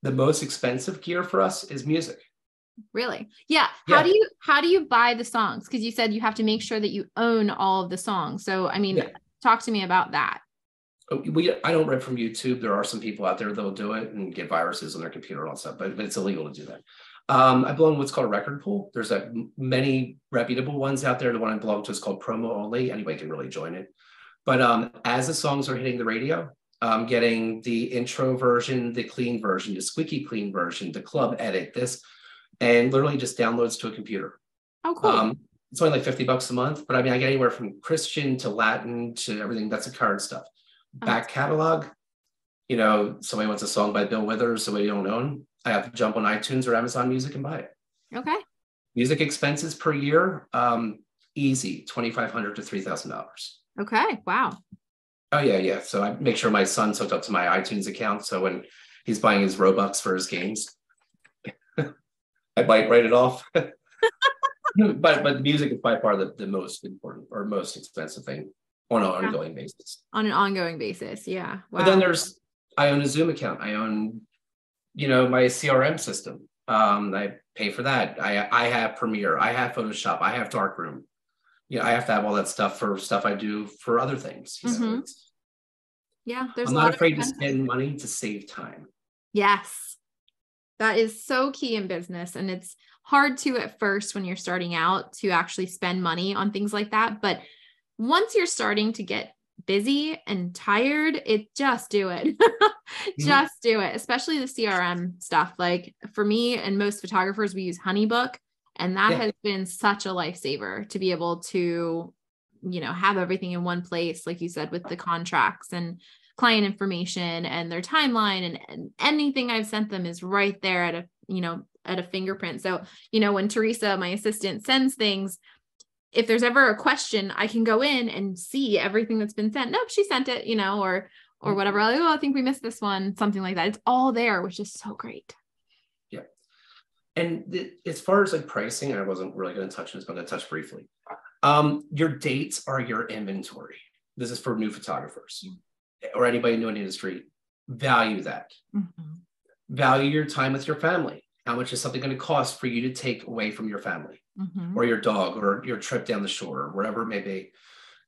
The most expensive gear for us is music. Really? Yeah. How do Yeah, you buy the songs? Because you said you have to make sure that you own all of the songs. So I mean, yeah. talk to me about that. I don't rent from YouTube. There are some people out there that'll do it and get viruses on their computer and all that stuff, but it's illegal to do that. I belong to what's called a record pool. There's many reputable ones out there. The one I belong to is called Promo Only. Anybody can really join it. But as the songs are hitting the radio, getting the intro version, the clean version, the squeaky clean version, the club edit, this, and literally just downloads to a computer. Oh, cool. It's only like $50 a month, but I mean, I get anywhere from Christian to Latin to everything. That's the current stuff. Oh, Back catalog, somebody wants a song by Bill Withers, somebody you don't own, I have to jump on iTunes or Amazon Music and buy it. okay. Music expenses per year, easy, $2,500 to $3,000. Okay. Wow. Oh yeah, yeah. So I make sure my son's hooked up to my iTunes account, so when he's buying his Robux for his games, I might write it off. But music is by far the most important or most expensive thing on an Yeah. ongoing basis. On an ongoing basis. Yeah. But then Wow. I own a Zoom account. I own, my CRM system. I pay for that. I have Premiere. I have Photoshop. I have Darkroom. I have to have all that stuff for stuff I do for other things. Mm-hmm. Yeah. There's I'm a not lot of afraid to expenses. spend money to save time. Yes. That is so key in business. And it's hard to at first when you're starting out to actually spend money on things like that. But once you're starting to get busy and tired, just do it. Mhm. Just do it, especially the CRM stuff. Like for me and most photographers, we use HoneyBook, and that Yeah. has been such a lifesaver to be able to, have everything in one place, like you said, with the contracts and client information and their timeline and anything I've sent them is right there at a fingerprint. So, when Teresa, my assistant, sends things, if there's ever a question, I can go in and see everything that's been sent. Nope, she sent it, or whatever. Like, oh, I think we missed this one, something like that. It's all there, which is so great. Yeah. And as far as like pricing, I wasn't really going to touch on this, but I'm going to touch briefly. Your dates are your inventory. This is for new photographers or anybody new in the industry. Value that. Mm-hmm. Value your time with your family. How much is something going to cost for you to take away from your family Mm-hmm. or your dog or your trip down the shore or wherever it may be?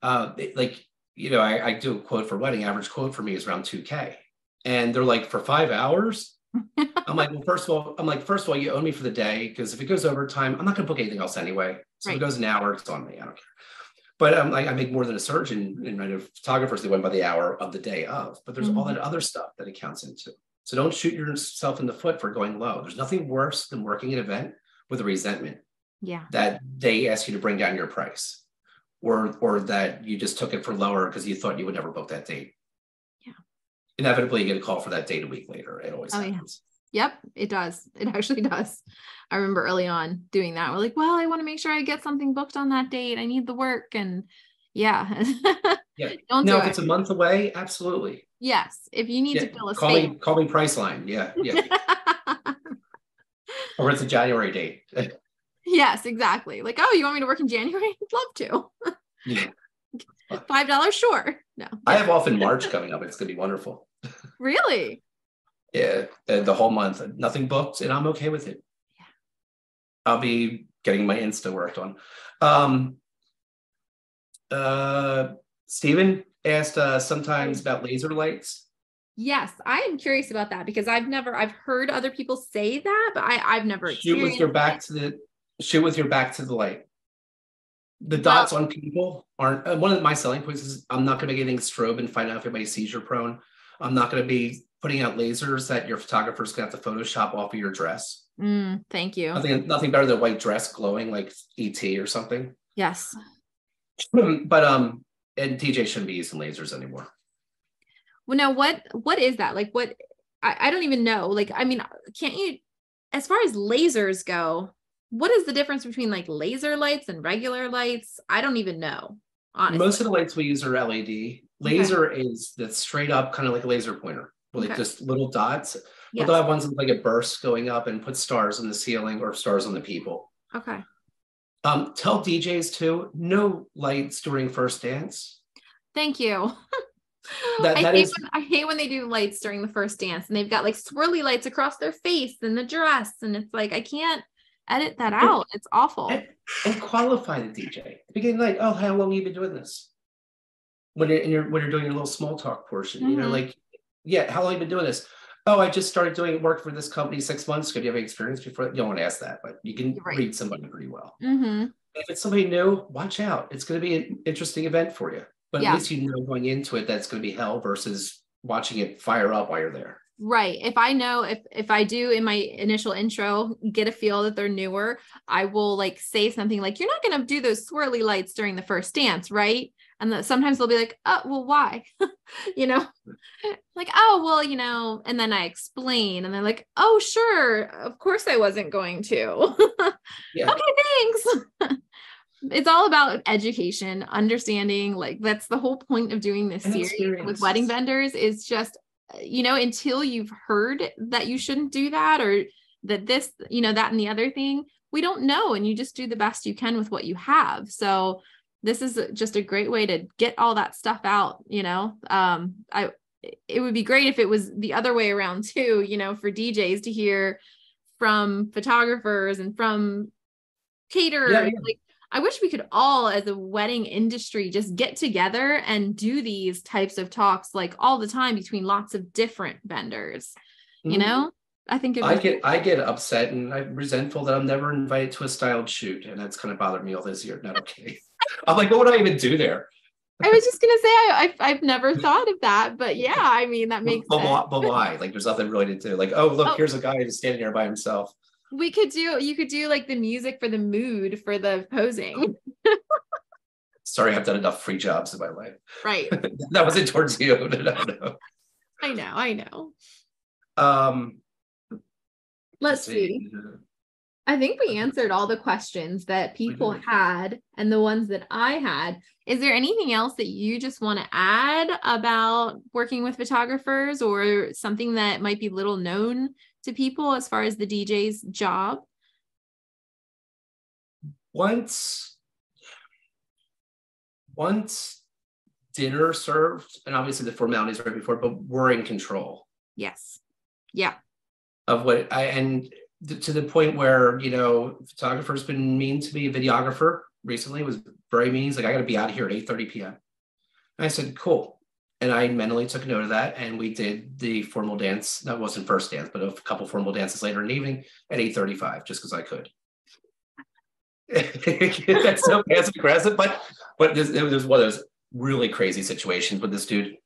I do a quote for wedding. Average quote for me is around 2K. And they're like, for 5 hours? I'm like, well, first of all, you owe me for the day, because if it goes overtime, I'm not going to book anything else anyway. So if it Right. goes an hour, it's on me. I don't care. But I make more than a surgeon, and I know photographers, they went by the hour of the day of. But there's all Mm-hmm. that other stuff that it counts into. So don't shoot yourself in the foot for going low. There's nothing worse than working an event with a resentment Yeah. that they ask you to bring down your price, or that you just took it for lower because you thought you would never book that date. Yeah. Inevitably, you get a call for that date a week later. It always Oh, happens. yeah. Yep, it does. It actually does. I remember early on doing that. We're like, well, I want to make sure I get something booked on that date. I need the work. And yeah, Yeah. don't Now, do if it. it's a month away, absolutely. Yes. If you need Yeah. to fill a Call space. me, Priceline. Yeah. Yeah. Or it's a January date. Yes, exactly. Like, oh, you want me to work in January? I'd love to. Yeah. $5, sure. No. I Yeah. have off in March coming up. It's going to be wonderful. Really? Yeah. The whole month, nothing booked, and I'm okay with it. Yeah. I'll be getting my Insta worked on. Um, Stephen asked sometimes about laser lights. Yes, I am curious about that because I've heard other people say that, but I've never Shoot with experienced your it. back to the light. The Well, dots on people aren't one of my selling points is I'm not going to be getting strobe and find out if anybody's seizure prone. I'm not going to be putting out lasers that your photographer's gonna have to Photoshop off of your dress. Thank you. Nothing better than a white dress glowing like ET or something. Yes. But and DJ shouldn't be using lasers anymore. Well, now what is that? Like what I don't even know. Like, I mean, can't you, as far as lasers go, what is the difference between like laser lights and regular lights? I don't even know, honestly. Most of the lights we use are LED. Laser is the straight up kind of like a laser pointer, with like just little dots. But they'll have ones with like a burst going up and put stars on the ceiling or stars on the people. Okay. Tell DJs too, no lights during first dance. Thank you. I hate when they do lights during the first dance and they've got like swirly lights across their face and the dress. And it's like, I can't edit that out. It's awful. And qualify the DJ. At the beginning, like, oh, how long have you been doing this? When you're doing your little small talk portion, you know, like, yeah, how long have you been doing this? Oh, I just started doing work for this company 6 months ago. Do you have any experience before? You don't want to ask that, but you can read somebody pretty well. If it's somebody new, watch out. It's going to be an interesting event for you. But at least you know going into it that's going to be hell versus watching it fire up while you're there. Right. If I know, if I do in my initial intro, get a feel that they're newer, I will like say something like, you're not going to do those swirly lights during the first dance, right? And sometimes they'll be like, oh, well, why? You know, like, oh, well, you know, and then I explain and they're like, oh, sure. Of course I wasn't going to. Okay, thanks. It's all about education, understanding, like that's the whole point of doing this series with wedding vendors is just, you know, until you've heard that you shouldn't do that or that this, you know, that and the other thing, we don't know. And you just do the best you can with what you have. So this is just a great way to get all that stuff out, you know. It would be great if it was the other way around too, you know, for DJs to hear from photographers and from caterers. Like, I wish we could all, as a wedding industry, just get together and do these types of talks like all the time between lots of different vendors. You know, I think I get upset and I'm resentful that I'm never invited to a styled shoot, and that's kind of bothered me all this year. Not okay. I'm like, what would I even do there? I was just gonna say I've never thought of that, but yeah, I mean that makes sense. But why? Like, there's nothing really to do. Like, oh look, here's a guy who's standing there by himself. You could do like the music for the mood for the posing. Sorry, I've done enough free jobs in my life. Right. That wasn't towards you. No. I know. Let's see. I think we answered all the questions that people had and the ones that I had. Is there anything else that you just want to add about working with photographers or something that might be little known to people as far as the DJ's job? Once dinner served, and obviously the formalities right before, but we're in control. Yes. Yeah. Of what to the point where, you know, photographer's been mean to me. A videographer recently was very mean. He's like, I got to be out of here at 8:30 p.m. And I said, cool. And I mentally took note of that. And we did the formal dance. That wasn't first dance, but a couple formal dances later in the evening at 8:35, just because I could. That's so passive aggressive, but it was one of those really crazy situations with this dude.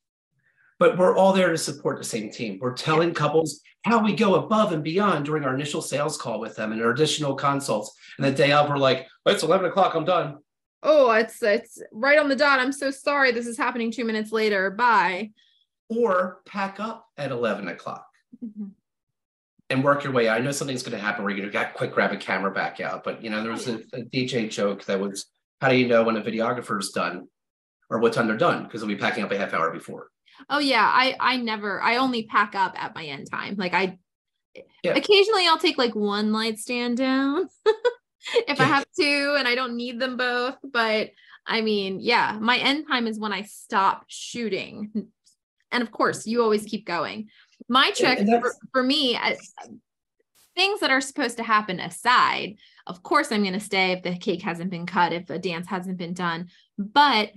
But we're all there to support the same team. We're telling couples how we go above and beyond during our initial sales call with them and our additional consults. And the day of, we're like, oh, it's 11 o'clock, I'm done. Oh, it's right on the dot. I'm so sorry. This is happening 2 minutes later. Bye. Or pack up at 11 o'clock and work your way out. I know something's going to happen where you're going to quick grab a camera back out. But, you know, there was a DJ joke that was, how do you know when a videographer's done or what time they're done? Because they'll be packing up a half hour before. Oh yeah. I only pack up at my end time. Like occasionally I'll take like one light stand down if I have to, and I don't need them both. But I mean, yeah, my end time is when I stop shooting. And of course you always keep going. My trick for me, things that are supposed to happen aside, of course I'm going to stay if the cake hasn't been cut, if a dance hasn't been done. But,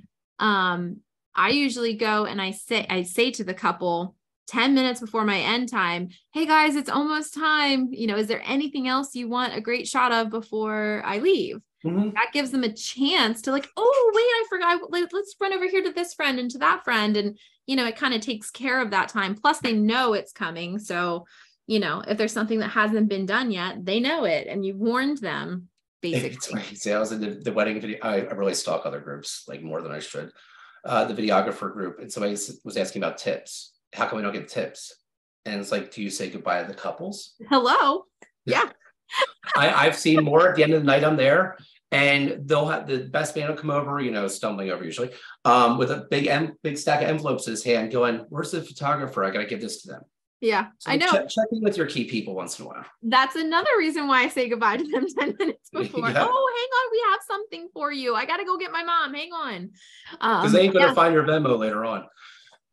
I usually go and I say to the couple 10 minutes before my end time, hey guys, it's almost time. You know, is there anything else you want a great shot of before I leave? Mhm. That gives them a chance to like, oh, wait, I forgot. Let's run over here to this friend and to that friend. And, it kind of takes care of that time. Plus, they know it's coming. So, if there's something that hasn't been done yet, they know it and you've warned them, It's basically. funny. See, I was in the wedding video. I really stalk other groups like more than I should. The videographer group, and somebody was asking about tips. How come we don't get tips? And it's like, do you say goodbye to the couples? Hello. Yeah. I've seen more at the end of the night. I'm there, and they'll have the best man will come over, stumbling over usually, with a big stack of envelopes in his hand, going, "Where's the photographer? I got to give this to them." Yeah. So I know. check in with your key people once in a while. That's another reason why I say goodbye to them 10 minutes before. Yeah, Oh, hang on. We have something for you. I got to go get my mom. Hang on. because they ain't going to Yeah. find your Venmo later on.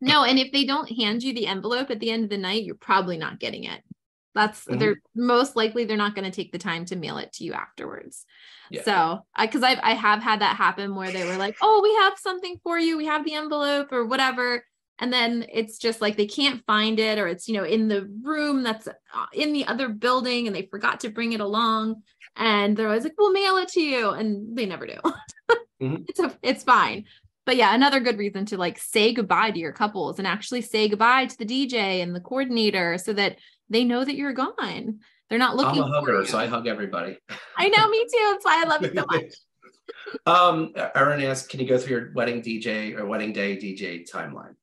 No, and if they don't hand you the envelope at the end of the night, you're probably not getting it. They're most likely they're not going to take the time to mail it to you afterwards. Yeah. So, because I have had that happen where they were like, "Oh, we have something for you. We have the envelope or whatever." And then it's just like they can't find it, or it's, in the room that's in the other building and they forgot to bring it along. And they're always like, "We'll mail it to you." And they never do. It's fine. But yeah, another good reason to like say goodbye to your couples and actually say goodbye to the DJ and the coordinator so that they know that you're gone. They're not I'm looking a for hugger, you. so I hug everybody. I know, me too. That's why I love it so much. Erin asked, can you go through your wedding DJ or wedding day DJ timeline?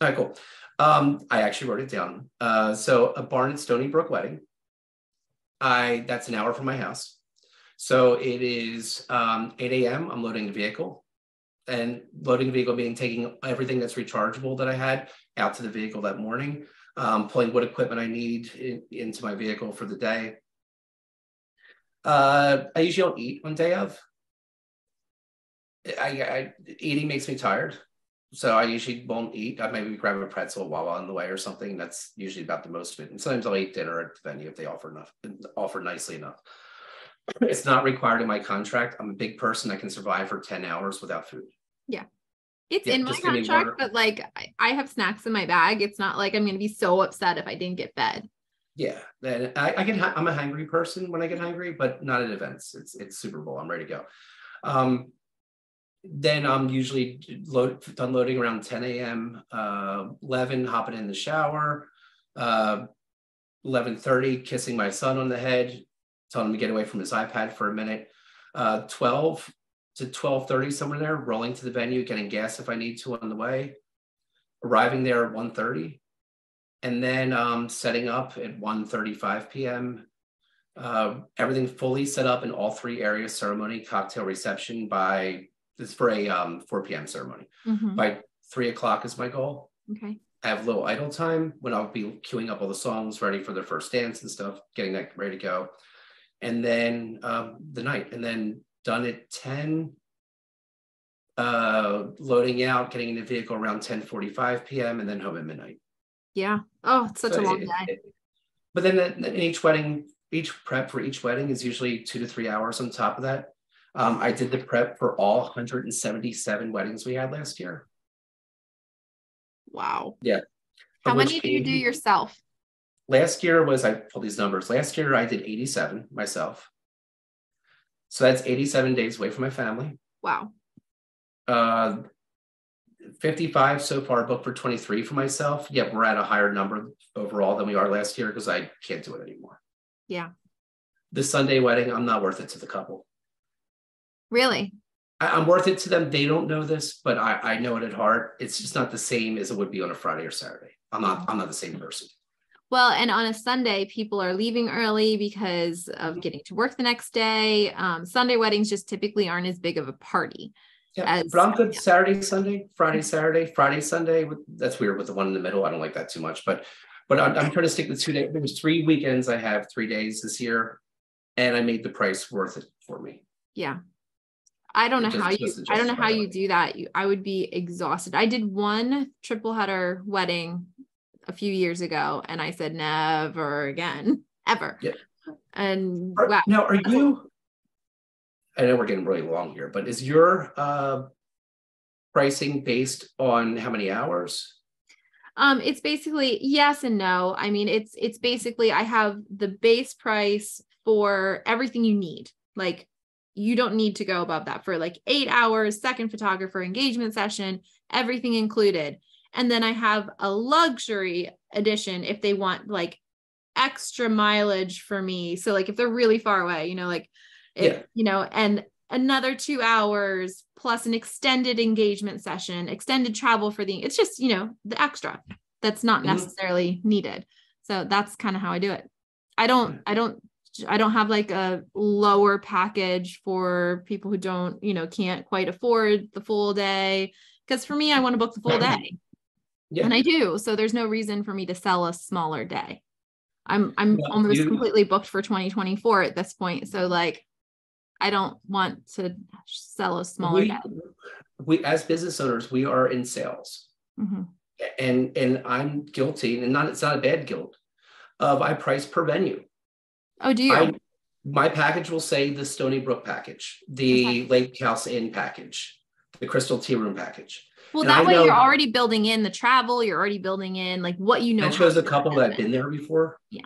All right, cool. I actually wrote it down. So a Barn and Stony Brook wedding. That's an hour from my house. So it is 8 a.m. I'm loading the vehicle. And loading the vehicle meaning taking everything that's rechargeable that I had out to the vehicle that morning, pulling what equipment I need into my vehicle for the day. I usually don't eat on day of. Eating makes me tired, so I usually won't eat. I maybe grab a pretzel while on the way or something. That's usually about the most of it. And sometimes I'll eat dinner at the venue if they offer nicely enough. It's not required in my contract. I'm a big person. I can survive for 10 hours without food. Yeah. It's Yeah, in my just give me contract, water. but like I have snacks in my bag. It's not like I'm going to be so upset if I didn't get fed. Yeah, then I'm a hungry person when I get hungry, but not at events. It's Super Bowl. I'm ready to go. Then I'm usually done loading around 10 a.m. 11, hopping in the shower. 11:30, kissing my son on the head, telling him to get away from his iPad for a minute. 12 to 12:30, somewhere there, rolling to the venue, getting gas if I need to on the way. Arriving there at 1:30, and then setting up at 1:35 p.m. Everything fully set up in all three areas: ceremony, cocktail, reception. By this for a 4 p.m. ceremony. Mm-hmm. By 3 o'clock is my goal. Okay. I have a little idle time when I'll be queuing up all the songs ready for their first dance and stuff, getting that ready to go. And then the night, and then done at 10, loading out, getting in the vehicle around 10:45 p.m. and then home at midnight. Yeah. Oh, it's such a long day. But then in each wedding, each prep for each wedding is usually 2 to 3 hours on top of that. I did the prep for all 177 weddings we had last year. Wow. Yeah. How many do you do yourself? Last year I pulled these numbers. Last year I did 87 myself. So that's 87 days away from my family. Wow. 55 so far, booked for 23 for myself. Yep, we're at a higher number overall than we are last year because I can't do it anymore. Yeah. The Sunday wedding, I'm not worth it to the couple. Really? I'm worth it to them. They don't know this, but I know it at heart. It's just not the same as it would be on a Friday or Saturday. I'm not the same person. Well, and on a Sunday, people are leaving early because of getting to work the next day. Sunday weddings just typically aren't as big of a party. Yeah, but I'm good Saturday, Sunday, Friday, Saturday, Friday, Sunday. That's weird with the one in the middle. I don't like that too much, but I'm trying to stick with 2 days. There was 3 weekends. I have 3 days this year, and I made the price worth it for me. Yeah. I don't know how you do that. I would be exhausted. I did one triple header wedding a few years ago, and I said never again, ever. Yeah. And wow. Now, are you? I know we're getting really long here, but is your pricing based on how many hours? It's basically yes and no. I mean, it's basically I have the base price for everything you need, like you don't need to go above that for like 8 hours, second photographer, engagement session, everything included. And then I have a luxury edition if they want like extra mileage for me. So like if they're really far away, like it, and another 2 hours plus an extended engagement session, extended travel for it's just, the extra that's not necessarily needed. So that's kind of how I do it. I don't have like a lower package for people who don't, can't quite afford the full day. Because for me, I want to book the full day. Yeah. And I do. So there's no reason for me to sell a smaller day. I'm almost completely booked for 2024 at this point. So like, I don't want to sell a smaller day. We as business owners, we are in sales. Mm-hmm. And I'm guilty, and it's not a bad guilt, of I price per venue. Oh, do you? My package will say the Stony Brook package, the Lake House Inn package, the Crystal Tea Room package. Well, and that way you're already building in the travel. You're already building in like what you know. That shows a couple that I've been there before. Yeah.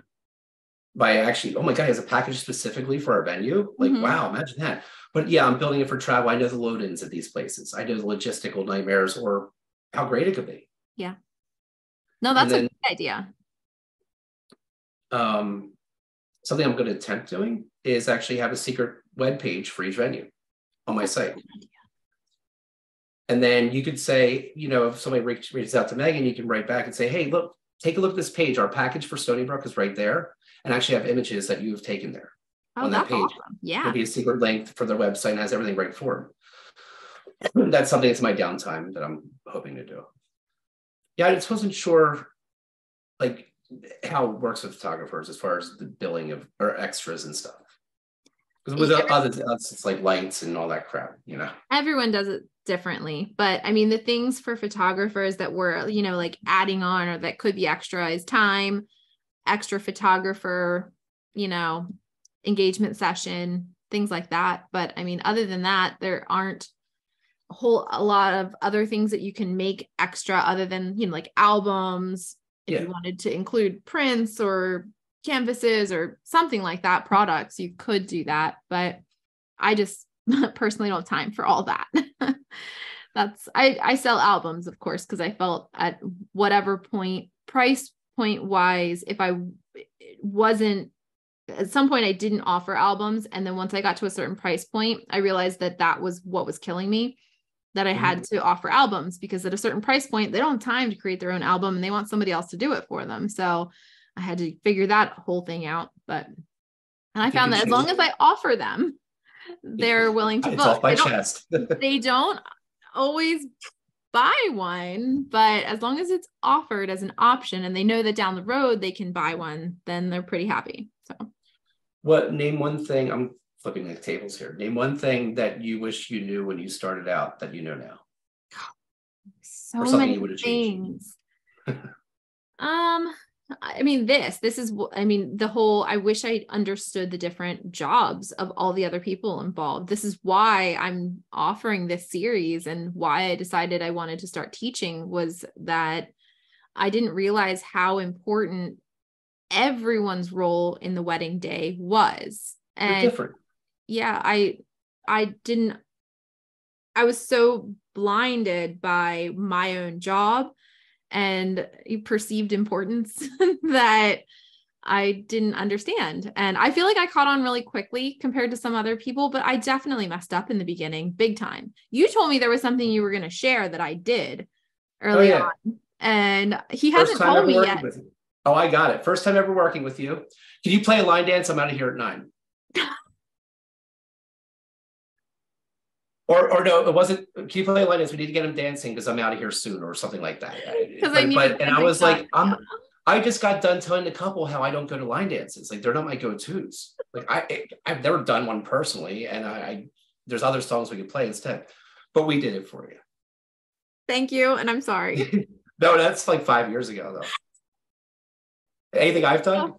By actually, oh my God, he has a package specifically for our venue. Like, wow, imagine that. But yeah, I'm building it for travel. I know the load-ins at these places. I know the logistical nightmares or how great it could be. Yeah. No, that's a good idea. Something I'm going to attempt doing is actually have a secret web page for each venue on my site. And then you could say, if somebody reaches out to Megan, you can write back and say, hey, look, take a look at this page. Our package for Stony Brook is right there. And actually have images that you have taken there on that page. Awesome. Yeah. It'll be a secret link for their website and has everything right for them. That's something that's my downtime that I'm hoping to do. Yeah, I just wasn't sure like how it works with photographers as far as the billing of or extras and stuff. Because with others, it's like lights and all that crap, Everyone does it differently. But I mean, the things for photographers that we're, like adding on or that could be extra is time, extra photographer, engagement session, things like that. But I mean, other than that, there aren't a lot of other things that you can make extra other than, like albums. If you wanted to include prints or canvases or something like that, products, you could do that. But I just personally don't have time for all that. I sell albums, of course, because I felt at whatever price point wise, if I wasn't at some point I didn't offer albums. And then once I got to a certain price point, I realized that was what was killing me, that I had to offer albums, because at a certain price point, they don't have time to create their own album and they want somebody else to do it for them. So I had to figure that whole thing out. And I found that as long as I offer them, they're willing to book. They don't always buy one, but as long as it's offered as an option and they know that down the road they can buy one, then they're pretty happy. So name one thing, I'm flipping the tables here. Name one thing that you wish you knew when you started out that you know now. So many things. I mean, this is, the whole, I wish I understood the different jobs of all the other people involved. This is why I'm offering this series, and why I decided I wanted to start teaching was that I didn't realize how important everyone's role in the wedding day was. And they're different. Yeah, I was so blinded by my own job and perceived importance that I didn't understand. And I feel like I caught on really quickly compared to some other people, but I definitely messed up in the beginning, big time. You told me there was something you were going to share that I did early on, and he hasn't told me yet. Oh, I got it. First time ever working with you. Can you play a line dance? I'm out of here at 9. Or no, it wasn't. Can you play a line dance? We need to get him dancing because I'm out of here soon, or something like that. I was like, I just got done telling the couple how I don't go to line dances. Like, they're not my go-tos. Like, I've never done one personally, and there's other songs we could play instead. But we did it for you. Thank you, and I'm sorry. No, that's like 5 years ago, though. Anything I've done?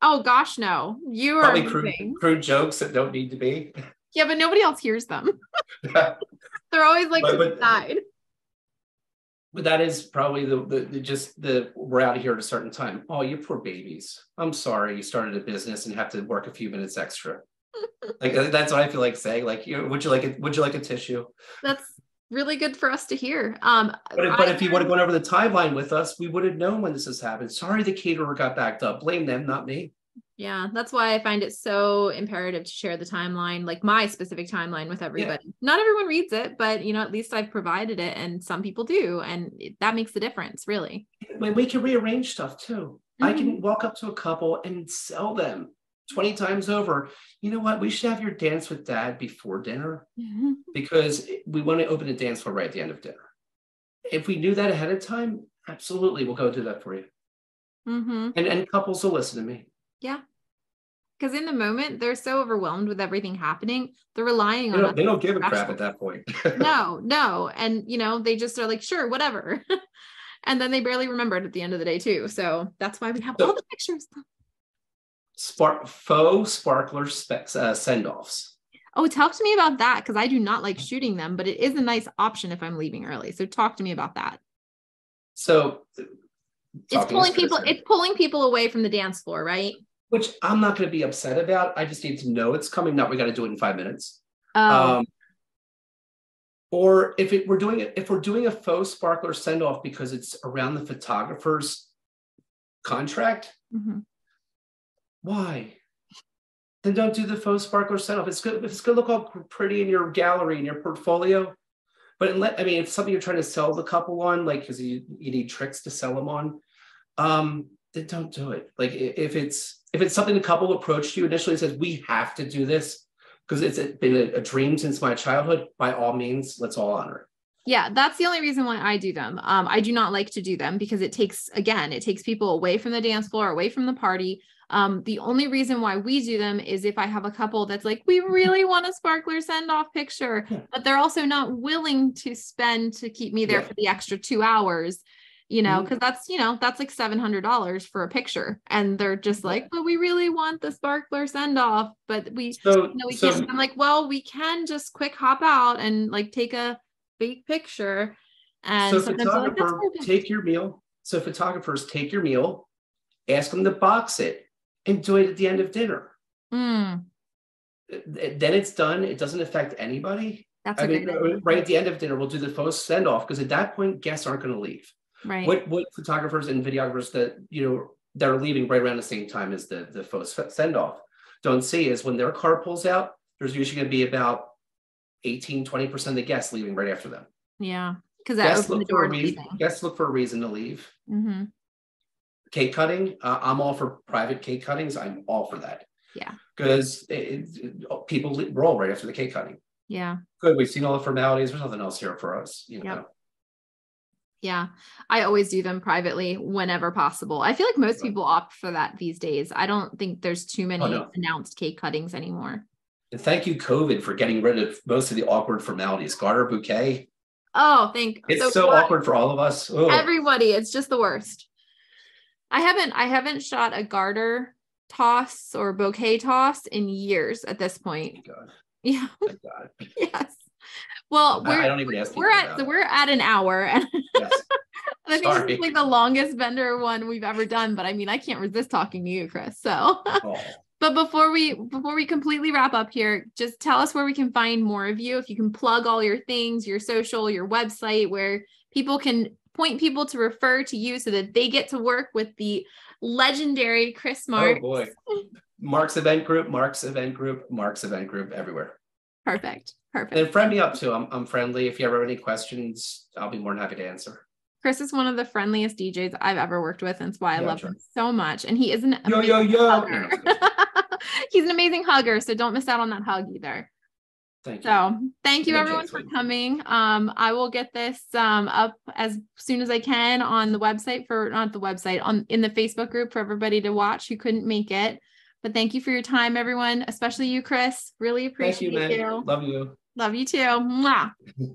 Oh gosh, no. You are probably crude jokes that don't need to be. Yeah, but nobody else hears them. They're always like to the side. But that is probably we're out of here at a certain time. Oh, you poor babies. I'm sorry you started a business and have to work a few minutes extra. Like that's what I feel like saying. Like, would you like it? Would you like a tissue? That's really good for us to hear. But if you would have gone over the timeline with us, we would have known when this has happened. Sorry, the caterer got backed up. Blame them, not me. Yeah, that's why I find it so imperative to share the timeline, like my specific timeline with Yeah, everybody. Not everyone reads it, but at least I've provided it and some people do. And that makes the difference, really. we can rearrange stuff too. I Mm-hmm. can walk up to a couple and sell them 20 times over. You know what? We should have your dance with dad before dinner because we want to open a dance floor right at the end of dinner. If we knew that ahead of time, absolutely, we'll go do that for you. Mm-hmm. And couples will listen to me. Yeah. Because in the moment, they're so overwhelmed with everything happening. They're relying on us. They don't give a crap at that point. No. And, they just are like, sure, whatever. And then they barely remember it at the end of the day, too. So that's why we have all the pictures. Faux sparkler send-offs. Oh, talk to me about that, because I do not like shooting them, but it is a nice option if I'm leaving early. So talk to me about that. So it's pulling people away from the dance floor, right? Which I'm not going to be upset about. I just need to know it's coming. Not we got to do it in 5 minutes. Oh. Or if we're doing a faux sparkler send off because it's around the photographer's contract, why? Then don't do the faux sparkler send off. It's good. It's going to look all pretty in your gallery, in your portfolio. But if it's something you're trying to sell the couple on, like because you need tricks to sell them on, then don't do it. Like if it's something the couple approached you initially and says, we have to do this because it's been a dream since my childhood, by all means, let's all honor it. Yeah, that's the only reason why I do them. I do not like to do them because it takes people away from the dance floor, away from the party. The only reason why we do them is if I have a couple that's like, we really want a sparkler send-off picture, but they're also not willing to spend to keep me there for the extra 2 hours, because that's like $700 for a picture. And they're just like, but we really want the sparkler send-off, but we can't. I'm like, well, we can just quick hop out and like take a big picture. And so photographer, take your meal. So photographers take your meal, ask them to box it, and do it at the end of dinner. Then it's done. It doesn't affect anybody. Right at the end of dinner, we'll do the faux send off because at that point, guests aren't going to leave. Right. What photographers and videographers that are leaving right around the same time as the faux send off don't see is when their car pulls out, there's usually going to be about 18-20% of the guests leaving right after them. Yeah, because guests look for a reason to leave. Cake cutting, I'm all for private cake cuttings. I'm all for that. Yeah, because people roll right after the cake cutting. Yeah, good. We've seen all the formalities. There's nothing else here for us. Yeah, I always do them privately whenever possible. I feel like most people opt for that these days. I don't think there's too many announced cake cuttings anymore. And thank you, COVID, for getting rid of most of the awkward formalities. Garter bouquet. Oh, it's so awkward for all of us. Ugh. Everybody, it's just the worst. I haven't shot a garter toss or bouquet toss in years at this point. Thank God. Yeah. Thank God. Yes. Well, I don't even ask we're at an hour, and yes. I think this is like the longest vendor one we've ever done. But I mean, I can't resist talking to you, Chris. So, But before we completely wrap up here, just tell us where we can find more of you. If you can plug all your things, your social, your website, where people can point people to refer to you so that they get to work with the legendary Chris Marx. Oh boy. Marc's Event Group, Marc's Event Group, Marc's Event Group, everywhere. Perfect. And friend me up too. I'm friendly. If you ever have any questions, I'll be more than happy to answer. Chris is one of the friendliest DJs I've ever worked with, and that's why I love him so much. And he is an amazing hugger. He's an amazing hugger, so don't miss out on that hug either. Thank you. So thank you everyone for coming. I will get this up as soon as I can on the website in the Facebook group for everybody to watch who couldn't make it. But thank you for your time, everyone, especially you, Chris. Really appreciate you. Love you. Love you too. Mwah.